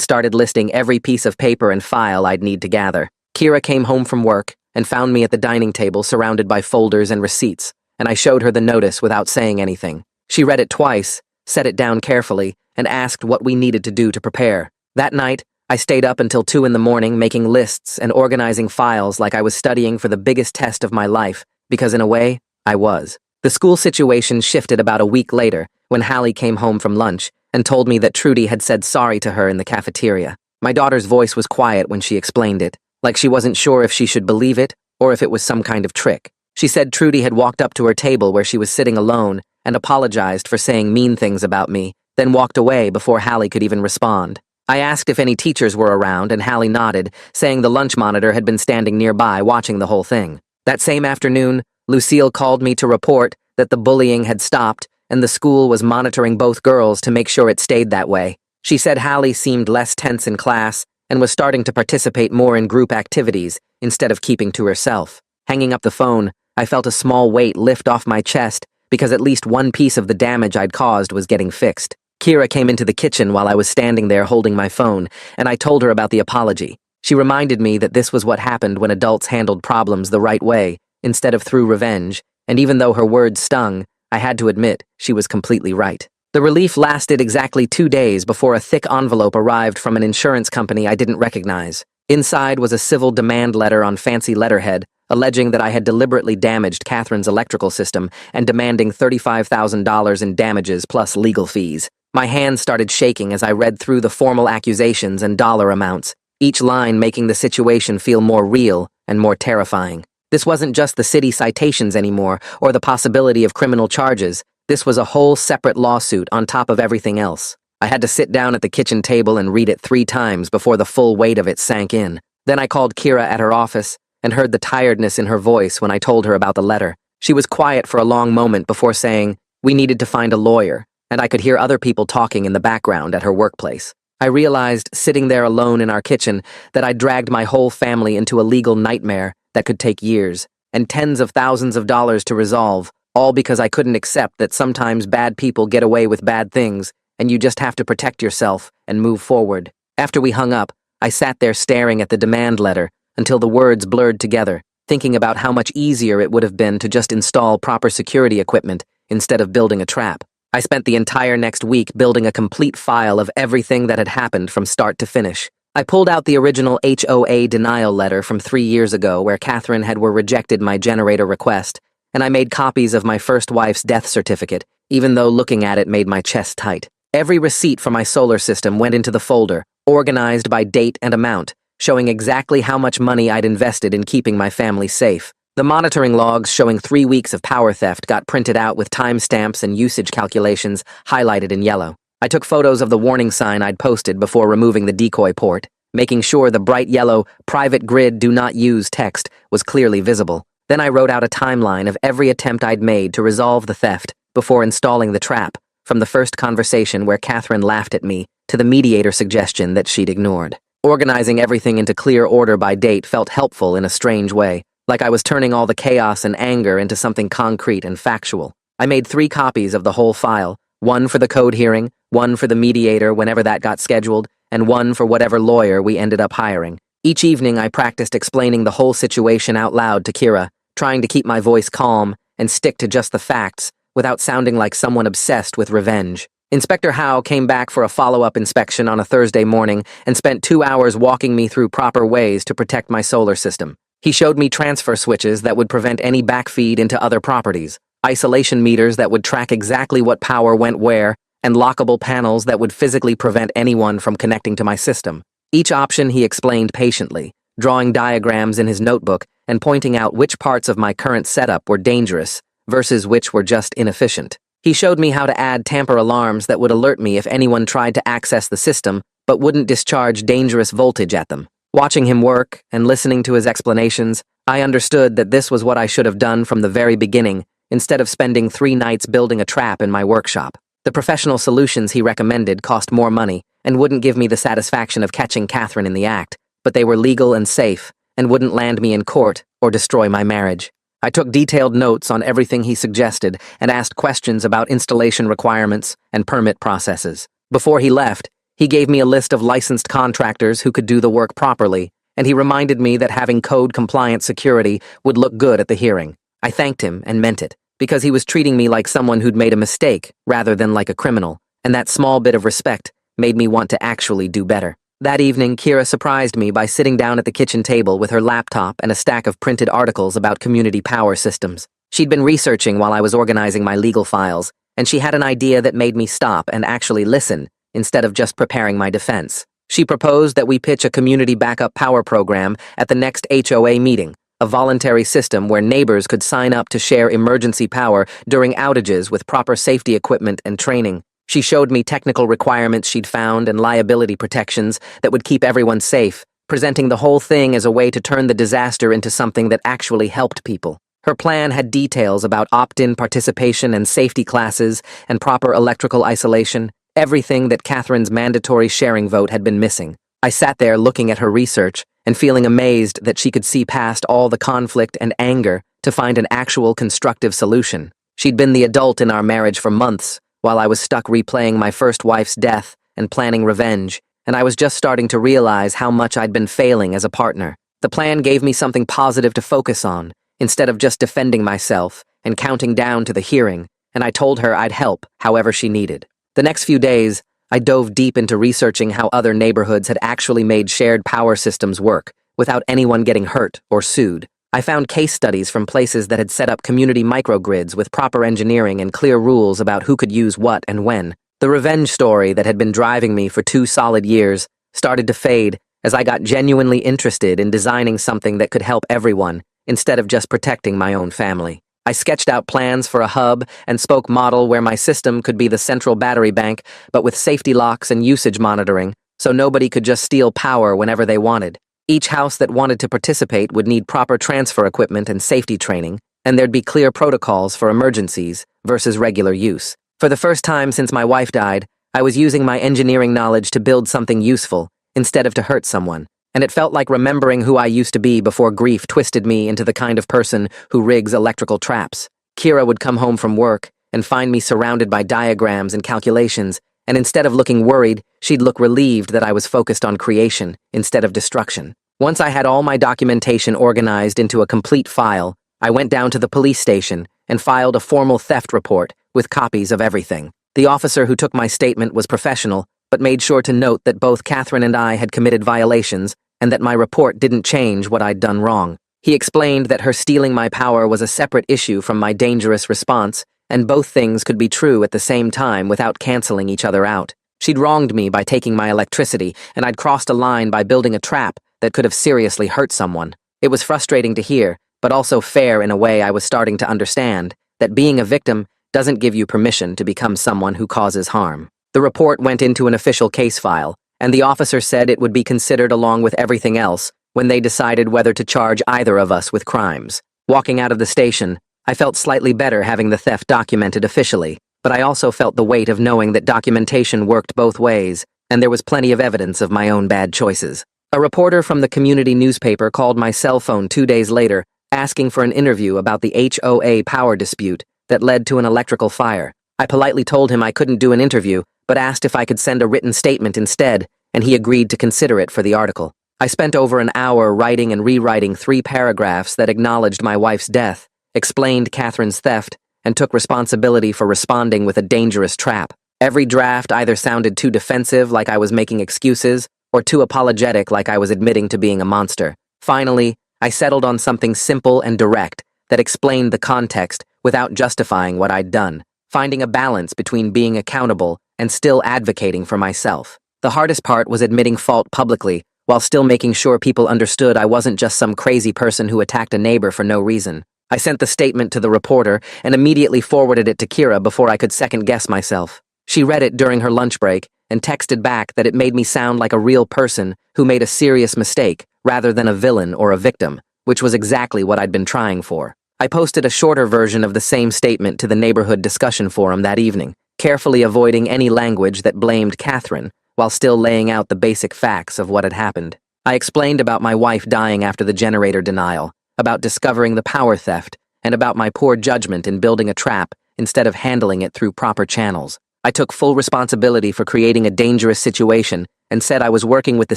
started listing every piece of paper and file I'd need to gather. Kira came home from work and found me at the dining table surrounded by folders and receipts, and I showed her the notice without saying anything. She read it twice, set it down carefully, and asked what we needed to do to prepare. That night, I stayed up until 2 in the morning making lists and organizing files like I was studying for the biggest test of my life, because in a way, I was. The school situation shifted about a week later when Hallie came home from lunch and told me that Trudy had said sorry to her in the cafeteria. My daughter's voice was quiet when she explained it, like she wasn't sure if she should believe it or if it was some kind of trick. She said Trudy had walked up to her table where she was sitting alone and apologized for saying mean things about me, then walked away before Hallie could even respond. I asked if any teachers were around, and Hallie nodded, saying the lunch monitor had been standing nearby watching the whole thing. That same afternoon, Lucille called me to report that the bullying had stopped and the school was monitoring both girls to make sure it stayed that way. She said Hallie seemed less tense in class and was starting to participate more in group activities instead of keeping to herself. Hanging up the phone, I felt a small weight lift off my chest because at least one piece of the damage I'd caused was getting fixed. Kira came into the kitchen while I was standing there holding my phone, and I told her about the apology. She reminded me that this was what happened when adults handled problems the right way, instead of through revenge, and even though her words stung, I had to admit she was completely right. The relief lasted exactly 2 days before a thick envelope arrived from an insurance company I didn't recognize. Inside was a civil demand letter on fancy letterhead, alleging that I had deliberately damaged Catherine's electrical system and demanding $35,000 in damages plus legal fees. My hands started shaking as I read through the formal accusations and dollar amounts, each line making the situation feel more real and more terrifying. This wasn't just the city citations anymore or the possibility of criminal charges. This was a whole separate lawsuit on top of everything else. I had to sit down at the kitchen table and read it 3 times before the full weight of it sank in. Then I called Kira at her office and heard the tiredness in her voice when I told her about the letter. She was quiet for a long moment before saying, "We needed to find a lawyer," and I could hear other people talking in the background at her workplace. I realized, sitting there alone in our kitchen, that I'd dragged my whole family into a legal nightmare that could take years, and tens of thousands of dollars to resolve, all because I couldn't accept that sometimes bad people get away with bad things, and you just have to protect yourself and move forward. After we hung up, I sat there staring at the demand letter until the words blurred together, thinking about how much easier it would have been to just install proper security equipment instead of building a trap. I spent the entire next week building a complete file of everything that had happened from start to finish. I pulled out the original HOA denial letter from 3 years ago where Catherine had rejected my generator request, and I made copies of my first wife's death certificate, even though looking at it made my chest tight. Every receipt for my solar system went into the folder, organized by date and amount, showing exactly how much money I'd invested in keeping my family safe. The monitoring logs showing 3 weeks of power theft got printed out with timestamps and usage calculations highlighted in yellow. I took photos of the warning sign I'd posted before removing the decoy port, making sure the bright yellow "Private Grid Do Not Use" text was clearly visible. Then I wrote out a timeline of every attempt I'd made to resolve the theft before installing the trap, from the first conversation where Catherine laughed at me to the mediator suggestion that she'd ignored. Organizing everything into clear order by date felt helpful in a strange way, like I was turning all the chaos and anger into something concrete and factual. I made 3 copies of the whole file, one for the code hearing, one for the mediator whenever that got scheduled, and one for whatever lawyer we ended up hiring. Each evening I practiced explaining the whole situation out loud to Kira, trying to keep my voice calm and stick to just the facts without sounding like someone obsessed with revenge. Inspector Howe came back for a follow-up inspection on a Thursday morning and spent 2 hours walking me through proper ways to protect my solar system. He showed me transfer switches that would prevent any backfeed into other properties, isolation meters that would track exactly what power went where, and lockable panels that would physically prevent anyone from connecting to my system. Each option he explained patiently, drawing diagrams in his notebook and pointing out which parts of my current setup were dangerous versus which were just inefficient. He showed me how to add tamper alarms that would alert me if anyone tried to access the system but wouldn't discharge dangerous voltage at them. Watching him work and listening to his explanations, I understood that this was what I should have done from the very beginning, instead of spending 3 nights building a trap in my workshop. The professional solutions he recommended cost more money and wouldn't give me the satisfaction of catching Catherine in the act, but they were legal and safe and wouldn't land me in court or destroy my marriage. I took detailed notes on everything he suggested and asked questions about installation requirements and permit processes. Before he left, he gave me a list of licensed contractors who could do the work properly, and he reminded me that having code-compliant security would look good at the hearing. I thanked him and meant it, because he was treating me like someone who'd made a mistake rather than like a criminal, and that small bit of respect made me want to actually do better. That evening, Kira surprised me by sitting down at the kitchen table with her laptop and a stack of printed articles about community power systems. She'd been researching while I was organizing my legal files, and she had an idea that made me stop and actually listen instead of just preparing my defense. She proposed that we pitch a community backup power program at the next HOA meeting, a voluntary system where neighbors could sign up to share emergency power during outages with proper safety equipment and training. She showed me technical requirements she'd found and liability protections that would keep everyone safe, presenting the whole thing as a way to turn the disaster into something that actually helped people. Her plan had details about opt-in participation and safety classes and proper electrical isolation, everything that Catherine's mandatory sharing vote had been missing. I sat there looking at her research and feeling amazed that she could see past all the conflict and anger to find an actual constructive solution. She'd been the adult in our marriage for months, while I was stuck replaying my first wife's death and planning revenge, and I was just starting to realize how much I'd been failing as a partner. The plan gave me something positive to focus on, instead of just defending myself and counting down to the hearing, and I told her I'd help however she needed. The next few days, I dove deep into researching how other neighborhoods had actually made shared power systems work, without anyone getting hurt or sued. I found case studies from places that had set up community microgrids with proper engineering and clear rules about who could use what and when. The revenge story that had been driving me for 2 solid years started to fade as I got genuinely interested in designing something that could help everyone instead of just protecting my own family. I sketched out plans for a hub and spoke model where my system could be the central battery bank, but with safety locks and usage monitoring, so nobody could just steal power whenever they wanted. Each house that wanted to participate would need proper transfer equipment and safety training, and there'd be clear protocols for emergencies versus regular use. For the first time since my wife died, I was using my engineering knowledge to build something useful, instead of to hurt someone, and it felt like remembering who I used to be before grief twisted me into the kind of person who rigs electrical traps. Kira would come home from work and find me surrounded by diagrams and calculations, and instead of looking worried, she'd look relieved that I was focused on creation instead of destruction. Once I had all my documentation organized into a complete file, I went down to the police station and filed a formal theft report with copies of everything. The officer who took my statement was professional, but made sure to note that both Catherine and I had committed violations and that my report didn't change what I'd done wrong. He explained that her stealing my power was a separate issue from my dangerous response, and both things could be true at the same time without canceling each other out. She'd wronged me by taking my electricity, and I'd crossed a line by building a trap that could have seriously hurt someone. It was frustrating to hear, but also fair in a way I was starting to understand, that being a victim doesn't give you permission to become someone who causes harm. The report went into an official case file, and the officer said it would be considered along with everything else when they decided whether to charge either of us with crimes. Walking out of the station, I felt slightly better having the theft documented officially, but I also felt the weight of knowing that documentation worked both ways, and there was plenty of evidence of my own bad choices. A reporter from the community newspaper called my cell phone 2 days later, asking for an interview about the HOA power dispute that led to an electrical fire. I politely told him I couldn't do an interview, but asked if I could send a written statement instead, and he agreed to consider it for the article. I spent over an hour writing and rewriting 3 paragraphs that acknowledged my wife's death, explained Catherine's theft, and took responsibility for responding with a dangerous trap. Every draft either sounded too defensive, like I was making excuses, or too apologetic, like I was admitting to being a monster. Finally, I settled on something simple and direct that explained the context without justifying what I'd done, finding a balance between being accountable and still advocating for myself. The hardest part was admitting fault publicly, while still making sure people understood I wasn't just some crazy person who attacked a neighbor for no reason. I sent the statement to the reporter and immediately forwarded it to Kira before I could second-guess myself. She read it during her lunch break and texted back that it made me sound like a real person who made a serious mistake rather than a villain or a victim, which was exactly what I'd been trying for. I posted a shorter version of the same statement to the neighborhood discussion forum that evening, carefully avoiding any language that blamed Catherine, while still laying out the basic facts of what had happened. I explained about my wife dying after the generator denial, about discovering the power theft, and about my poor judgment in building a trap instead of handling it through proper channels. I took full responsibility for creating a dangerous situation and said I was working with the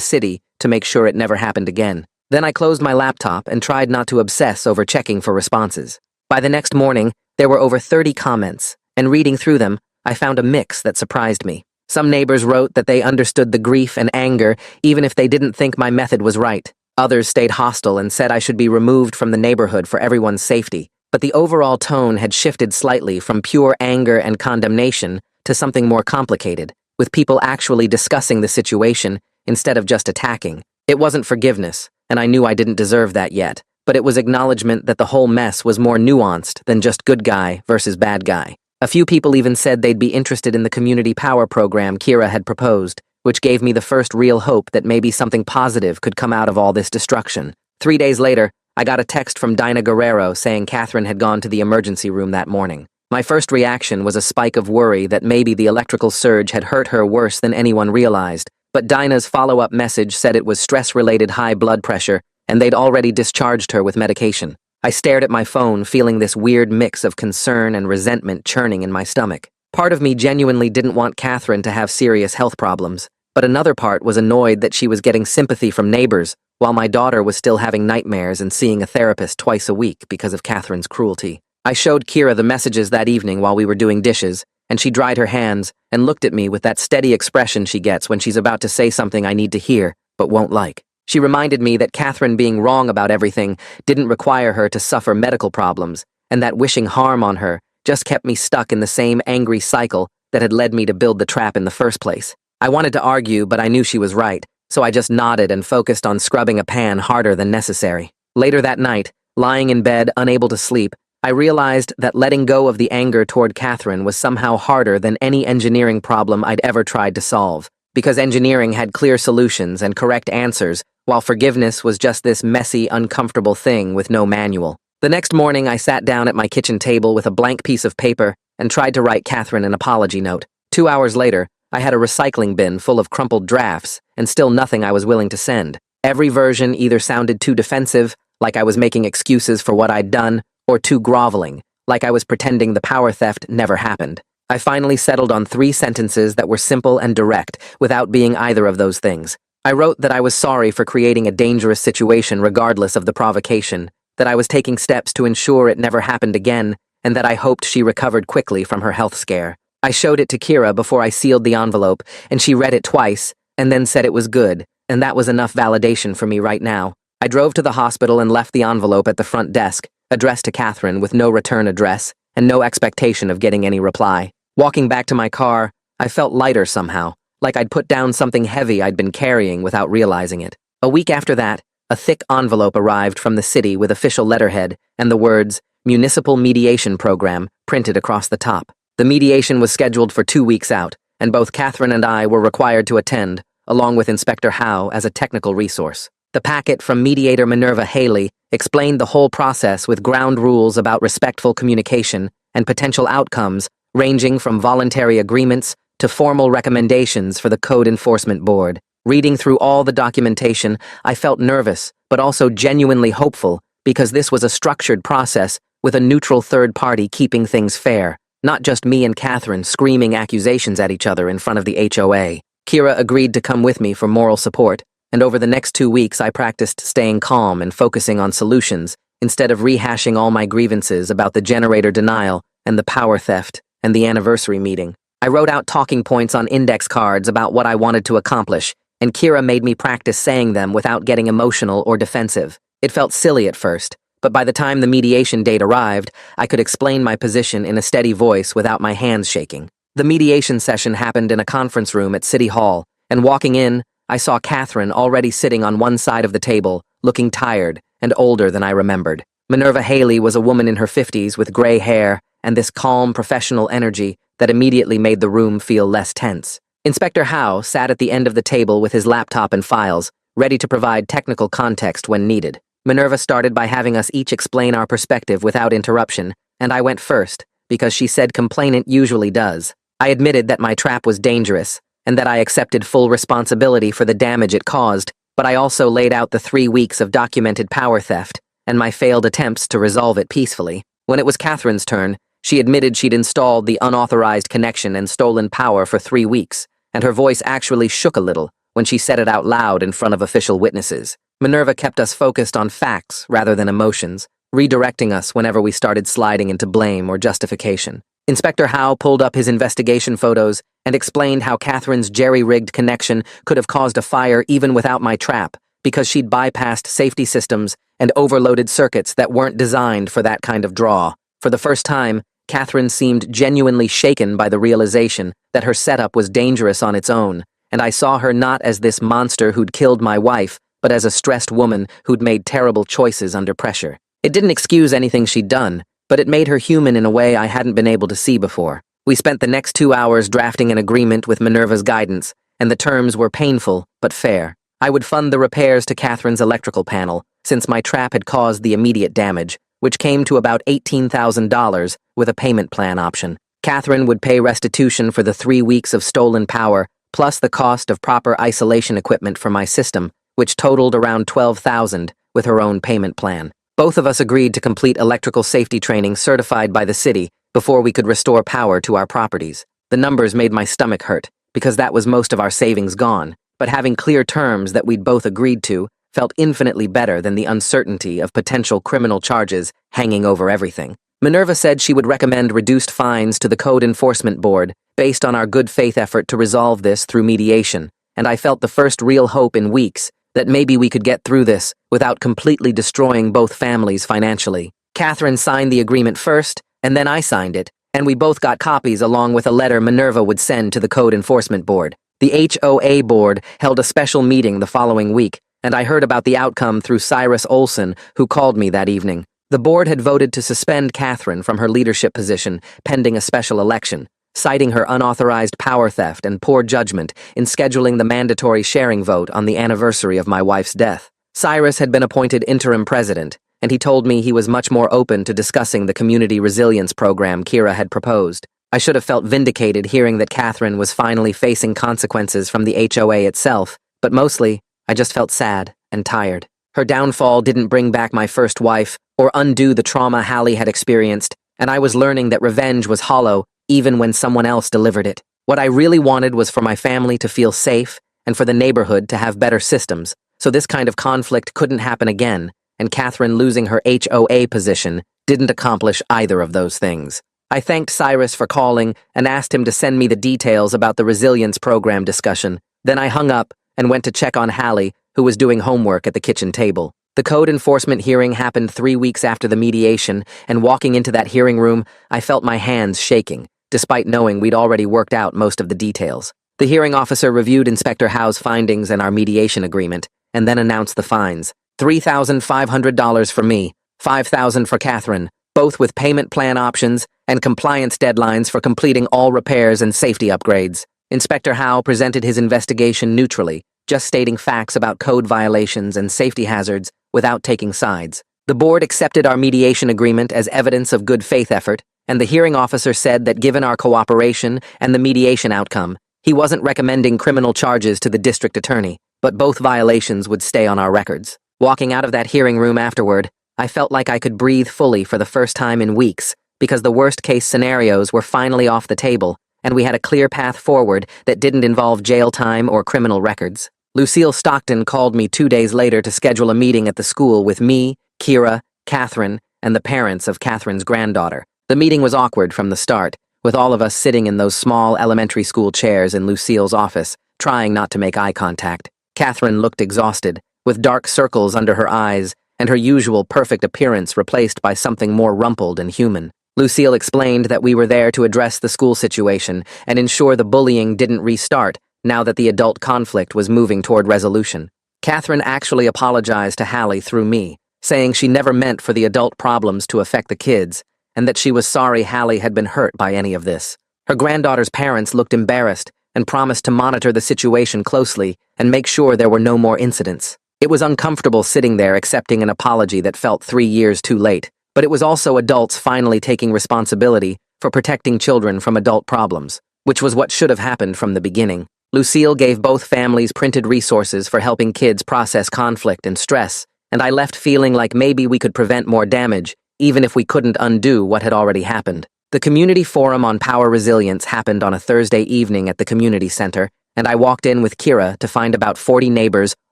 city to make sure it never happened again. Then I closed my laptop and tried not to obsess over checking for responses. By the next morning, there were over 30 comments, and reading through them, I found a mix that surprised me. Some neighbors wrote that they understood the grief and anger even if they didn't think my method was right. Others stayed hostile and said I should be removed from the neighborhood for everyone's safety. But the overall tone had shifted slightly from pure anger and condemnation to something more complicated, with people actually discussing the situation instead of just attacking. It wasn't forgiveness, and I knew I didn't deserve that yet, but it was acknowledgement that the whole mess was more nuanced than just good guy versus bad guy. A few people even said they'd be interested in the community power program Kira had proposed, which gave me the first real hope that maybe something positive could come out of all this destruction. 3 days later, I got a text from Dinah Guerrero saying Catherine had gone to the emergency room that morning. My first reaction was a spike of worry that maybe the electrical surge had hurt her worse than anyone realized, but Dinah's follow-up message said it was stress-related high blood pressure and they'd already discharged her with medication. I stared at my phone, feeling this weird mix of concern and resentment churning in my stomach. Part of me genuinely didn't want Catherine to have serious health problems, but another part was annoyed that she was getting sympathy from neighbors, while my daughter was still having nightmares and seeing a therapist twice a week because of Catherine's cruelty. I showed Kira the messages that evening while we were doing dishes, and she dried her hands and looked at me with that steady expression she gets when she's about to say something I need to hear, but won't like. She reminded me that Catherine being wrong about everything didn't require her to suffer medical problems, and that wishing harm on her just kept me stuck in the same angry cycle that had led me to build the trap in the first place. I wanted to argue, but I knew she was right, so I just nodded and focused on scrubbing a pan harder than necessary. Later that night, lying in bed, unable to sleep, I realized that letting go of the anger toward Catherine was somehow harder than any engineering problem I'd ever tried to solve, because engineering had clear solutions and correct answers, while forgiveness was just this messy, uncomfortable thing with no manual. The next morning, I sat down at my kitchen table with a blank piece of paper and tried to write Catherine an apology note. 2 hours later, I had a recycling bin full of crumpled drafts and still nothing I was willing to send. Every version either sounded too defensive, like I was making excuses for what I'd done, or too groveling, like I was pretending the power theft never happened. I finally settled on 3 sentences that were simple and direct, without being either of those things. I wrote that I was sorry for creating a dangerous situation regardless of the provocation, that I was taking steps to ensure it never happened again, and that I hoped she recovered quickly from her health scare. I showed it to Kira before I sealed the envelope, and she read it twice, and then said it was good, and that was enough validation for me right now. I drove to the hospital and left the envelope at the front desk, addressed to Catherine with no return address, and no expectation of getting any reply. Walking back to my car, I felt lighter somehow, like I'd put down something heavy I'd been carrying without realizing it. A week after that, a thick envelope arrived from the city with official letterhead and the words, Municipal Mediation Program, printed across the top. The mediation was scheduled for 2 weeks out, and both Catherine and I were required to attend, along with Inspector Howe as a technical resource. The packet from mediator Minerva Haley explained the whole process with ground rules about respectful communication and potential outcomes ranging from voluntary agreements to formal recommendations for the Code Enforcement Board. Reading through all the documentation, I felt nervous, but also genuinely hopeful because this was a structured process with a neutral third party keeping things fair, not just me and Catherine screaming accusations at each other in front of the HOA. Kira agreed to come with me for moral support, and over the next 2 weeks I practiced staying calm and focusing on solutions instead of rehashing all my grievances about the generator denial and the power theft and the anniversary meeting. I wrote out talking points on index cards about what I wanted to accomplish, and Kira made me practice saying them without getting emotional or defensive. It felt silly at first, but by the time the mediation date arrived, I could explain my position in a steady voice without my hands shaking. The mediation session happened in a conference room at City Hall, and walking in, I saw Catherine already sitting on one side of the table, looking tired and older than I remembered. Minerva Haley was a woman in her 50s with gray hair and this calm, professional energy that immediately made the room feel less tense. Inspector Howe sat at the end of the table with his laptop and files, ready to provide technical context when needed. Minerva started by having us each explain our perspective without interruption, and I went first, because she said complainant usually does. I admitted that my trap was dangerous, and that I accepted full responsibility for the damage it caused, but I also laid out the 3 weeks of documented power theft, and my failed attempts to resolve it peacefully. When it was Catherine's turn, she admitted she'd installed the unauthorized connection and stolen power for 3 weeks, and her voice actually shook a little when she said it out loud in front of official witnesses. Minerva kept us focused on facts rather than emotions, redirecting us whenever we started sliding into blame or justification. Inspector Howe pulled up his investigation photos and explained how Catherine's jerry-rigged connection could have caused a fire even without my trap, because she'd bypassed safety systems and overloaded circuits that weren't designed for that kind of draw. For the first time, Catherine seemed genuinely shaken by the realization that her setup was dangerous on its own, and I saw her not as this monster who'd killed my wife, but as a stressed woman who'd made terrible choices under pressure. It didn't excuse anything she'd done, but it made her human in a way I hadn't been able to see before. We spent the next 2 hours drafting an agreement with Minerva's guidance, and the terms were painful but fair. I would fund the repairs to Catherine's electrical panel, since my trap had caused the immediate damage, which came to about $18,000 with a payment plan option. Catherine would pay restitution for the 3 weeks of stolen power, plus the cost of proper isolation equipment for my system, which totaled around $12,000 with her own payment plan. Both of us agreed to complete electrical safety training certified by the city before we could restore power to our properties. The numbers made my stomach hurt, because that was most of our savings gone, but having clear terms that we'd both agreed to felt infinitely better than the uncertainty of potential criminal charges hanging over everything. Minerva said she would recommend reduced fines to the Code Enforcement Board based on our good faith effort to resolve this through mediation, and I felt the first real hope in weeks that maybe we could get through this without completely destroying both families financially. Catherine signed the agreement first, and then I signed it, and we both got copies along with a letter Minerva would send to the Code Enforcement Board. The HOA Board held a special meeting the following week, and I heard about the outcome through Cyrus Olson, who called me that evening. The board had voted to suspend Catherine from her leadership position pending a special election, citing her unauthorized power theft and poor judgment in scheduling the mandatory sharing vote on the anniversary of my wife's death. Cyrus had been appointed interim president, and he told me he was much more open to discussing the community resilience program Kira had proposed. I should have felt vindicated hearing that Catherine was finally facing consequences from the HOA itself, but mostly, I just felt sad and tired. Her downfall didn't bring back my first wife or undo the trauma Hallie had experienced, and I was learning that revenge was hollow even when someone else delivered it. What I really wanted was for my family to feel safe and for the neighborhood to have better systems, so this kind of conflict couldn't happen again, and Catherine losing her HOA position didn't accomplish either of those things. I thanked Cyrus for calling and asked him to send me the details about the resilience program discussion. Then I hung up and went to check on Hallie, who was doing homework at the kitchen table. The code enforcement hearing happened 3 weeks after the mediation, and walking into that hearing room, I felt my hands shaking, despite knowing we'd already worked out most of the details. The hearing officer reviewed Inspector Howe's findings and our mediation agreement, and then announced the fines. $3,500 for me, $5,000 for Catherine, both with payment plan options and compliance deadlines for completing all repairs and safety upgrades. Inspector Howe presented his investigation neutrally, just stating facts about code violations and safety hazards without taking sides. The board accepted our mediation agreement as evidence of good faith effort, and the hearing officer said that given our cooperation and the mediation outcome, he wasn't recommending criminal charges to the district attorney, but both violations would stay on our records. Walking out of that hearing room afterward, I felt like I could breathe fully for the first time in weeks, because the worst-case scenarios were finally off the table, and we had a clear path forward that didn't involve jail time or criminal records. Lucille Stockton called me 2 days later to schedule a meeting at the school with me, Kira, Catherine, and the parents of Catherine's granddaughter. The meeting was awkward from the start, with all of us sitting in those small elementary school chairs in Lucille's office, trying not to make eye contact. Catherine looked exhausted, with dark circles under her eyes, and her usual perfect appearance replaced by something more rumpled and human. Lucille explained that we were there to address the school situation and ensure the bullying didn't restart now that the adult conflict was moving toward resolution. Catherine actually apologized to Hallie through me, saying she never meant for the adult problems to affect the kids, and that she was sorry Hallie had been hurt by any of this. Her granddaughter's parents looked embarrassed and promised to monitor the situation closely and make sure there were no more incidents. It was uncomfortable sitting there accepting an apology that felt 3 years too late, but it was also adults finally taking responsibility for protecting children from adult problems, which was what should have happened from the beginning. Lucille gave both families printed resources for helping kids process conflict and stress, and I left feeling like maybe we could prevent more damage, even if we couldn't undo what had already happened. The Community Forum on Power Resilience happened on a Thursday evening at the community center, and I walked in with Kira to find about 40 neighbors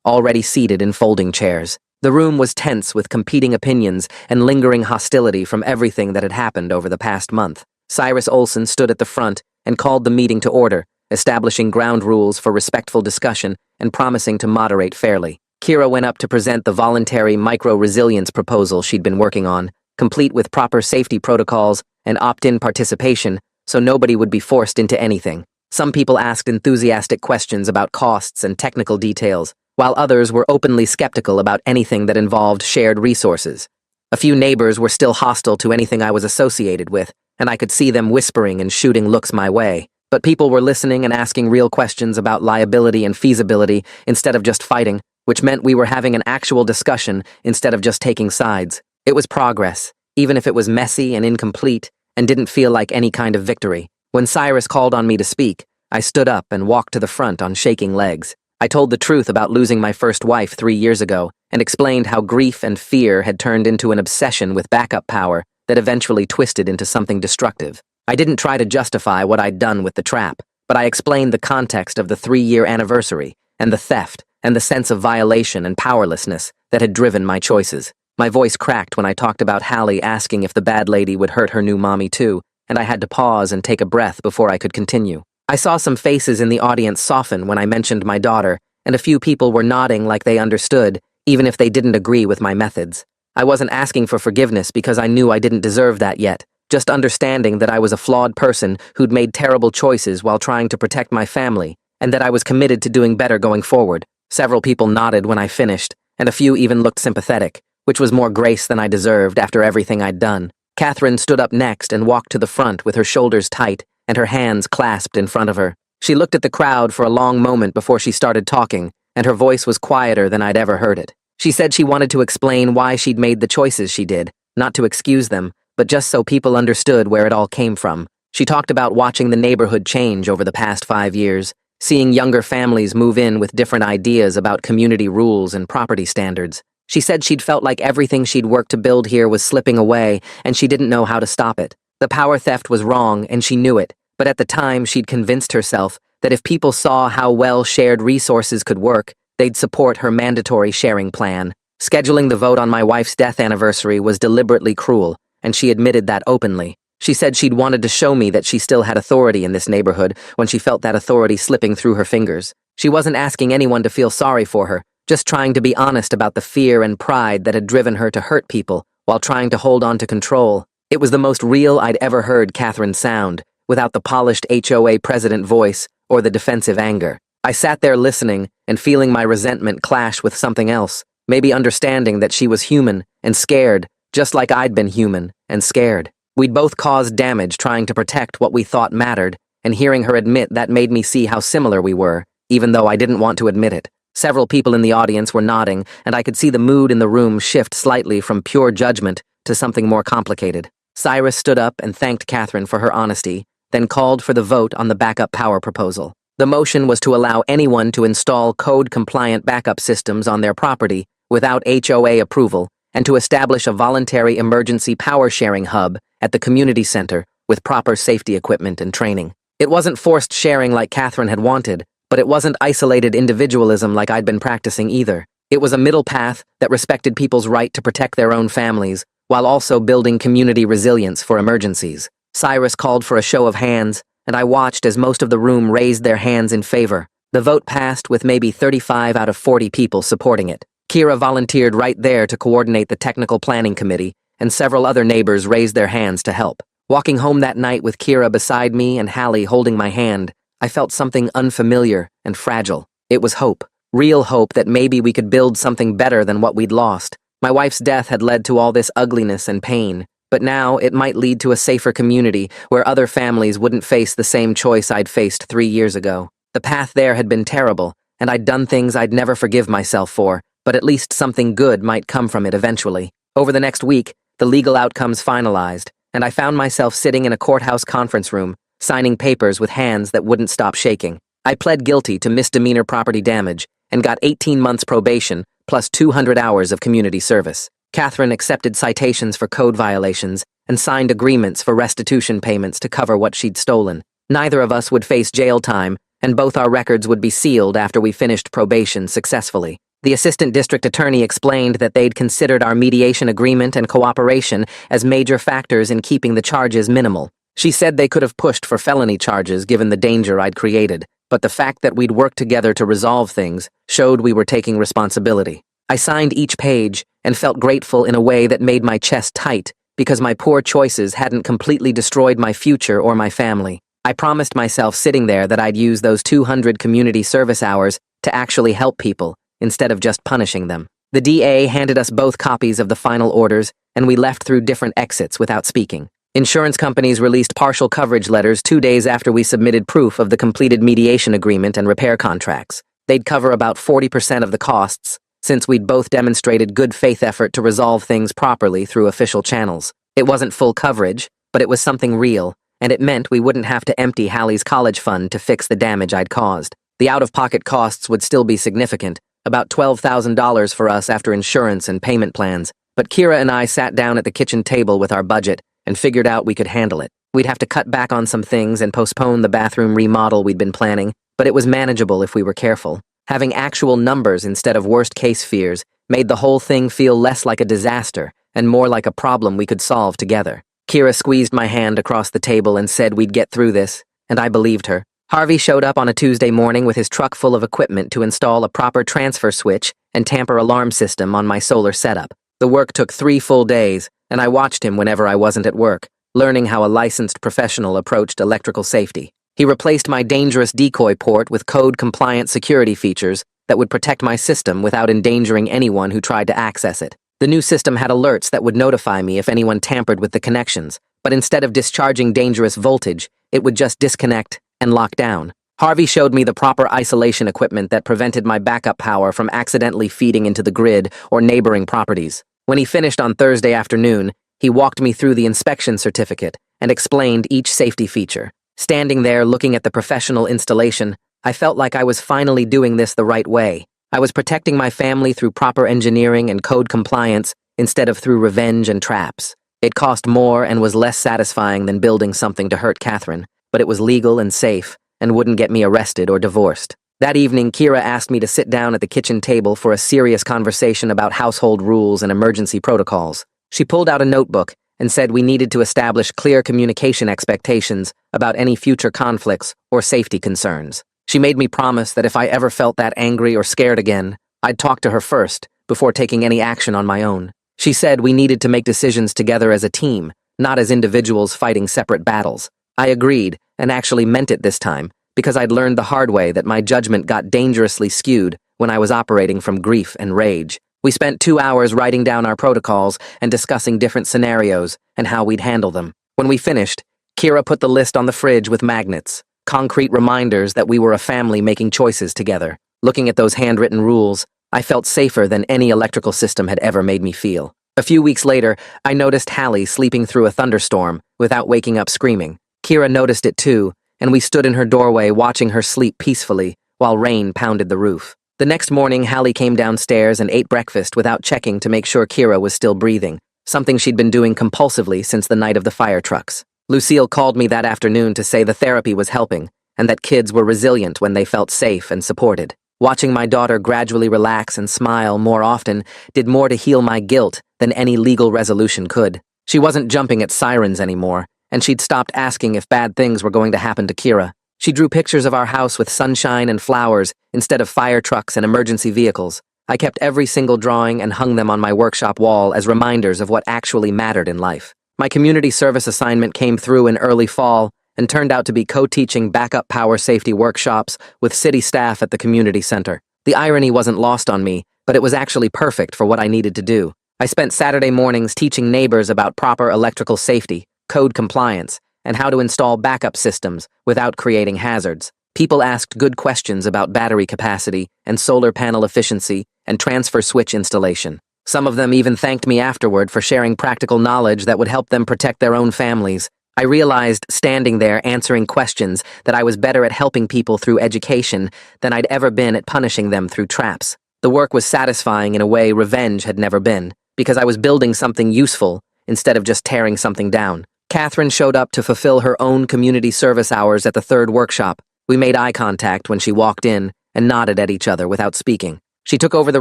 already seated in folding chairs. The room was tense with competing opinions and lingering hostility from everything that had happened over the past month. Cyrus Olson stood at the front and called the meeting to order, establishing ground rules for respectful discussion and promising to moderate fairly. Kira went up to present the voluntary micro-resilience proposal she'd been working on, complete with proper safety protocols and opt-in participation so nobody would be forced into anything. Some people asked enthusiastic questions about costs and technical details, while others were openly skeptical about anything that involved shared resources. A few neighbors were still hostile to anything I was associated with, and I could see them whispering and shooting looks my way. But people were listening and asking real questions about liability and feasibility instead of just fighting, which meant we were having an actual discussion instead of just taking sides. It was progress, even if it was messy and incomplete and didn't feel like any kind of victory. When Cyrus called on me to speak, I stood up and walked to the front on shaking legs. I told the truth about losing my first wife 3 years ago and explained how grief and fear had turned into an obsession with backup power that eventually twisted into something destructive. I didn't try to justify what I'd done with the trap, but I explained the context of the 3-year anniversary and the theft and the sense of violation and powerlessness that had driven my choices. My voice cracked when I talked about Hallie asking if the bad lady would hurt her new mommy too, and I had to pause and take a breath before I could continue. I saw some faces in the audience soften when I mentioned my daughter, and a few people were nodding like they understood, even if they didn't agree with my methods. I wasn't asking for forgiveness because I knew I didn't deserve that yet, just understanding that I was a flawed person who'd made terrible choices while trying to protect my family, and that I was committed to doing better going forward. Several people nodded when I finished, and a few even looked sympathetic, which was more grace than I deserved after everything I'd done. Catherine stood up next and walked to the front with her shoulders tight and her hands clasped in front of her. She looked at the crowd for a long moment before she started talking, and her voice was quieter than I'd ever heard it. She said she wanted to explain why she'd made the choices she did, not to excuse them, but just so people understood where it all came from. She talked about watching the neighborhood change over the past 5 years, seeing younger families move in with different ideas about community rules and property standards. She said she'd felt like everything she'd worked to build here was slipping away, and she didn't know how to stop it. The power theft was wrong, and she knew it, but at the time she'd convinced herself that if people saw how well shared resources could work, they'd support her mandatory sharing plan. Scheduling the vote on my wife's death anniversary was deliberately cruel, and she admitted that openly. She said she'd wanted to show me that she still had authority in this neighborhood when she felt that authority slipping through her fingers. She wasn't asking anyone to feel sorry for her, just trying to be honest about the fear and pride that had driven her to hurt people while trying to hold on to control. It was the most real I'd ever heard Catherine sound, without the polished HOA president voice or the defensive anger. I sat there listening and feeling my resentment clash with something else, maybe understanding that she was human and scared, just like I'd been human and scared. We'd both caused damage trying to protect what we thought mattered, and hearing her admit that made me see how similar we were, even though I didn't want to admit it. Several people in the audience were nodding, and I could see the mood in the room shift slightly from pure judgment to something more complicated. Cyrus stood up and thanked Catherine for her honesty, then called for the vote on the backup power proposal. The motion was to allow anyone to install code-compliant backup systems on their property without HOA approval, and to establish a voluntary emergency power-sharing hub at the community center with proper safety equipment and training. It wasn't forced sharing like Catherine had wanted, but it wasn't isolated individualism like I'd been practicing either. It was a middle path that respected people's right to protect their own families, while also building community resilience for emergencies. Cyrus called for a show of hands, and I watched as most of the room raised their hands in favor. The vote passed with maybe 35 out of 40 people supporting it. Kira volunteered right there to coordinate the technical planning committee, and several other neighbors raised their hands to help. Walking home that night with Kira beside me and Hallie holding my hand, I felt something unfamiliar and fragile. It was hope. Real hope that maybe we could build something better than what we'd lost. My wife's death had led to all this ugliness and pain, but now it might lead to a safer community where other families wouldn't face the same choice I'd faced 3 years ago. The path there had been terrible, and I'd done things I'd never forgive myself for, but at least something good might come from it eventually. Over the next week, the legal outcomes finalized, and I found myself sitting in a courthouse conference room, signing papers with hands that wouldn't stop shaking. I pled guilty to misdemeanor property damage and got 18 months probation plus 200 hours of community service. Catherine accepted citations for code violations and signed agreements for restitution payments to cover what she'd stolen. Neither of us would face jail time, and both our records would be sealed after we finished probation successfully. The assistant district attorney explained that they'd considered our mediation agreement and cooperation as major factors in keeping the charges minimal. She said they could have pushed for felony charges given the danger I'd created, but the fact that we'd worked together to resolve things showed we were taking responsibility. I signed each page and felt grateful in a way that made my chest tight because my poor choices hadn't completely destroyed my future or my family. I promised myself sitting there that I'd use those 200 community service hours to actually help people instead of just punishing them. The DA handed us both copies of the final orders, and we left through different exits without speaking. Insurance companies released partial coverage letters 2 days after we submitted proof of the completed mediation agreement and repair contracts. They'd cover about 40% of the costs, since we'd both demonstrated good faith effort to resolve things properly through official channels. It wasn't full coverage, but it was something real, and it meant we wouldn't have to empty Hallie's college fund to fix the damage I'd caused. The out-of-pocket costs would still be significant, about $12,000 for us after insurance and payment plans, but Kira and I sat down at the kitchen table with our budget and figured out we could handle it. We'd have to cut back on some things and postpone the bathroom remodel we'd been planning, but it was manageable if we were careful. Having actual numbers instead of worst-case fears made the whole thing feel less like a disaster and more like a problem we could solve together. Kira squeezed my hand across the table and said we'd get through this, and I believed her. Harvey showed up on a Tuesday morning with his truck full of equipment to install a proper transfer switch and tamper alarm system on my solar setup. The work took 3 full days, and I watched him whenever I wasn't at work, learning how a licensed professional approached electrical safety. He replaced my dangerous decoy port with code-compliant security features that would protect my system without endangering anyone who tried to access it. The new system had alerts that would notify me if anyone tampered with the connections, but instead of discharging dangerous voltage, it would just disconnect and lock down. Harvey showed me the proper isolation equipment that prevented my backup power from accidentally feeding into the grid or neighboring properties. When he finished on Thursday afternoon, he walked me through the inspection certificate and explained each safety feature. Standing there looking at the professional installation, I felt like I was finally doing this the right way. I was protecting my family through proper engineering and code compliance instead of through revenge and traps. It cost more and was less satisfying than building something to hurt Catherine, but it was legal and safe and wouldn't get me arrested or divorced. That evening, Kira asked me to sit down at the kitchen table for a serious conversation about household rules and emergency protocols. She pulled out a notebook and said we needed to establish clear communication expectations about any future conflicts or safety concerns. She made me promise that if I ever felt that angry or scared again, I'd talk to her first before taking any action on my own. She said we needed to make decisions together as a team, not as individuals fighting separate battles. I agreed, and actually meant it this time, because I'd learned the hard way that my judgment got dangerously skewed when I was operating from grief and rage. We spent 2 hours writing down our protocols and discussing different scenarios and how we'd handle them. When we finished, Kira put the list on the fridge with magnets, concrete reminders that we were a family making choices together. Looking at those handwritten rules, I felt safer than any electrical system had ever made me feel. A few weeks later, I noticed Hallie sleeping through a thunderstorm without waking up screaming. Kira noticed it too, and we stood in her doorway watching her sleep peacefully while rain pounded the roof. The next morning, Hallie came downstairs and ate breakfast without checking to make sure Kira was still breathing, something she'd been doing compulsively since the night of the fire trucks. Lucille called me that afternoon to say the therapy was helping, and that kids were resilient when they felt safe and supported. Watching my daughter gradually relax and smile more often did more to heal my guilt than any legal resolution could. She wasn't jumping at sirens anymore, and she'd stopped asking if bad things were going to happen to Kira. She drew pictures of our house with sunshine and flowers instead of fire trucks and emergency vehicles. I kept every single drawing and hung them on my workshop wall as reminders of what actually mattered in life. My community service assignment came through in early fall and turned out to be co-teaching backup power safety workshops with city staff at the community center. The irony wasn't lost on me, but it was actually perfect for what I needed to do. I spent Saturday mornings teaching neighbors about proper electrical safety, code compliance, and how to install backup systems without creating hazards. People asked good questions about battery capacity and solar panel efficiency and transfer switch installation. Some of them even thanked me afterward for sharing practical knowledge that would help them protect their own families. I realized, standing there answering questions, that I was better at helping people through education than I'd ever been at punishing them through traps. The work was satisfying in a way revenge had never been, because I was building something useful instead of just tearing something down. Catherine showed up to fulfill her own community service hours at the third workshop. We made eye contact when she walked in and nodded at each other without speaking. She took over the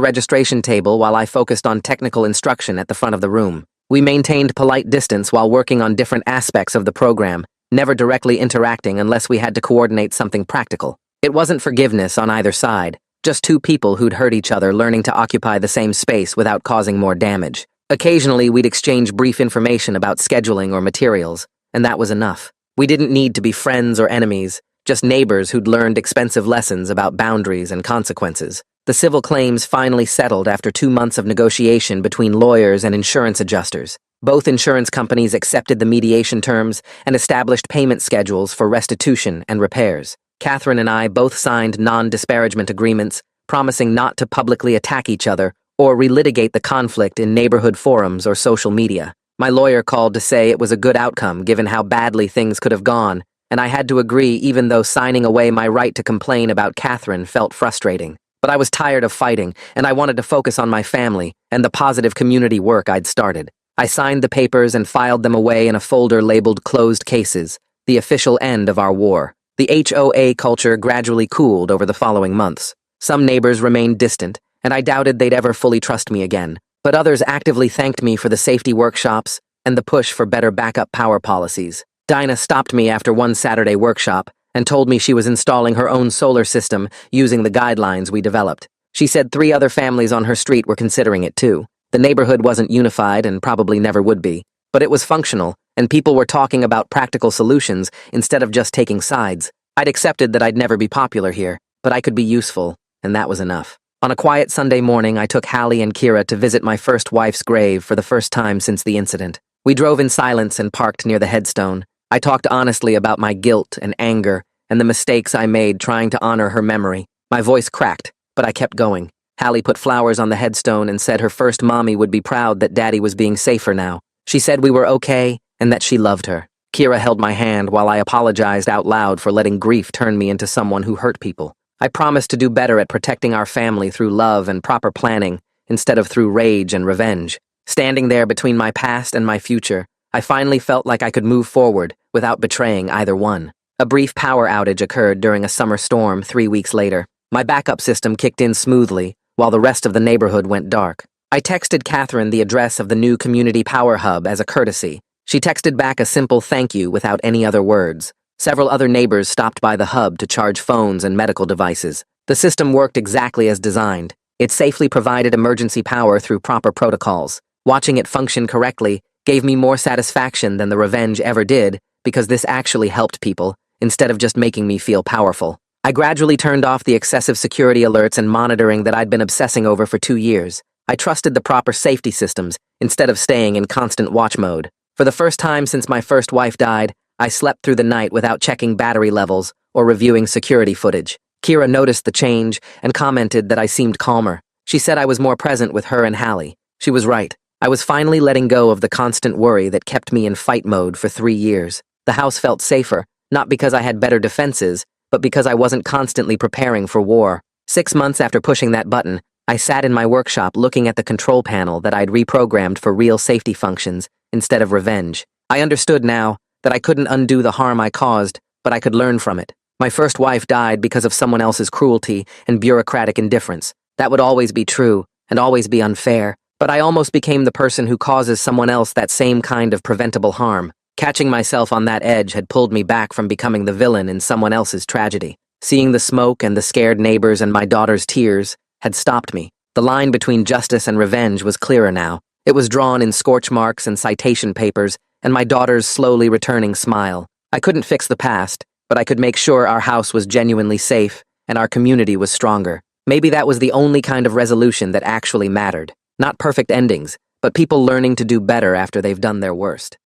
registration table while I focused on technical instruction at the front of the room. We maintained polite distance while working on different aspects of the program, never directly interacting unless we had to coordinate something practical. It wasn't forgiveness on either side, just two people who'd hurt each other learning to occupy the same space without causing more damage. Occasionally, we'd exchange brief information about scheduling or materials, and that was enough. We didn't need to be friends or enemies, just neighbors who'd learned expensive lessons about boundaries and consequences. The civil claims finally settled after 2 months of negotiation between lawyers and insurance adjusters. Both insurance companies accepted the mediation terms and established payment schedules for restitution and repairs. Catherine and I both signed non-disparagement agreements, promising not to publicly attack each other or relitigate the conflict in neighborhood forums or social media. My lawyer called to say it was a good outcome given how badly things could have gone, and I had to agree even though signing away my right to complain about Catherine felt frustrating. But I was tired of fighting, and I wanted to focus on my family and the positive community work I'd started. I signed the papers and filed them away in a folder labeled Closed Cases, the official end of our war. The HOA culture gradually cooled over the following months. Some neighbors remained distant, and I doubted they'd ever fully trust me again. But others actively thanked me for the safety workshops and the push for better backup power policies. Dinah stopped me after one Saturday workshop and told me she was installing her own solar system using the guidelines we developed. She said 3 other families on her street were considering it too. The neighborhood wasn't unified and probably never would be, but it was functional, and people were talking about practical solutions instead of just taking sides. I'd accepted that I'd never be popular here, but I could be useful, and that was enough. On a quiet Sunday morning, I took Hallie and Kira to visit my first wife's grave for the first time since the incident. We drove in silence and parked near the headstone. I talked honestly about my guilt and anger and the mistakes I made trying to honor her memory. My voice cracked, but I kept going. Hallie put flowers on the headstone and said her first mommy would be proud that Daddy was being safer now. She said we were okay and that she loved her. Kira held my hand while I apologized out loud for letting grief turn me into someone who hurt people. I promised to do better at protecting our family through love and proper planning instead of through rage and revenge. Standing there between my past and my future, I finally felt like I could move forward without betraying either one. A brief power outage occurred during a summer storm 3 weeks later. My backup system kicked in smoothly, while the rest of the neighborhood went dark. I texted Catherine the address of the new community power hub as a courtesy. She texted back a simple thank you without any other words. Several other neighbors stopped by the hub to charge phones and medical devices. The system worked exactly as designed. It safely provided emergency power through proper protocols. Watching it function correctly gave me more satisfaction than the revenge ever did, because this actually helped people instead of just making me feel powerful. I gradually turned off the excessive security alerts and monitoring that I'd been obsessing over for 2 years. I trusted the proper safety systems instead of staying in constant watch mode. For the first time since my first wife died, I slept through the night without checking battery levels or reviewing security footage. Kira noticed the change and commented that I seemed calmer. She said I was more present with her and Hallie. She was right. I was finally letting go of the constant worry that kept me in fight mode for 3 years. The house felt safer, not because I had better defenses, but because I wasn't constantly preparing for war. 6 months after pushing that button, I sat in my workshop looking at the control panel that I'd reprogrammed for real safety functions instead of revenge. I understood now that I couldn't undo the harm I caused, but I could learn from it. My first wife died because of someone else's cruelty and bureaucratic indifference. That would always be true and always be unfair, but I almost became the person who causes someone else that same kind of preventable harm. Catching myself on that edge had pulled me back from becoming the villain in someone else's tragedy. Seeing the smoke and the scared neighbors and my daughter's tears had stopped me. The line between justice and revenge was clearer now. It was drawn in scorch marks and citation papers, and my daughter's slowly returning smile. I couldn't fix the past, but I could make sure our house was genuinely safe and our community was stronger. Maybe that was the only kind of resolution that actually mattered. Not perfect endings, but people learning to do better after they've done their worst.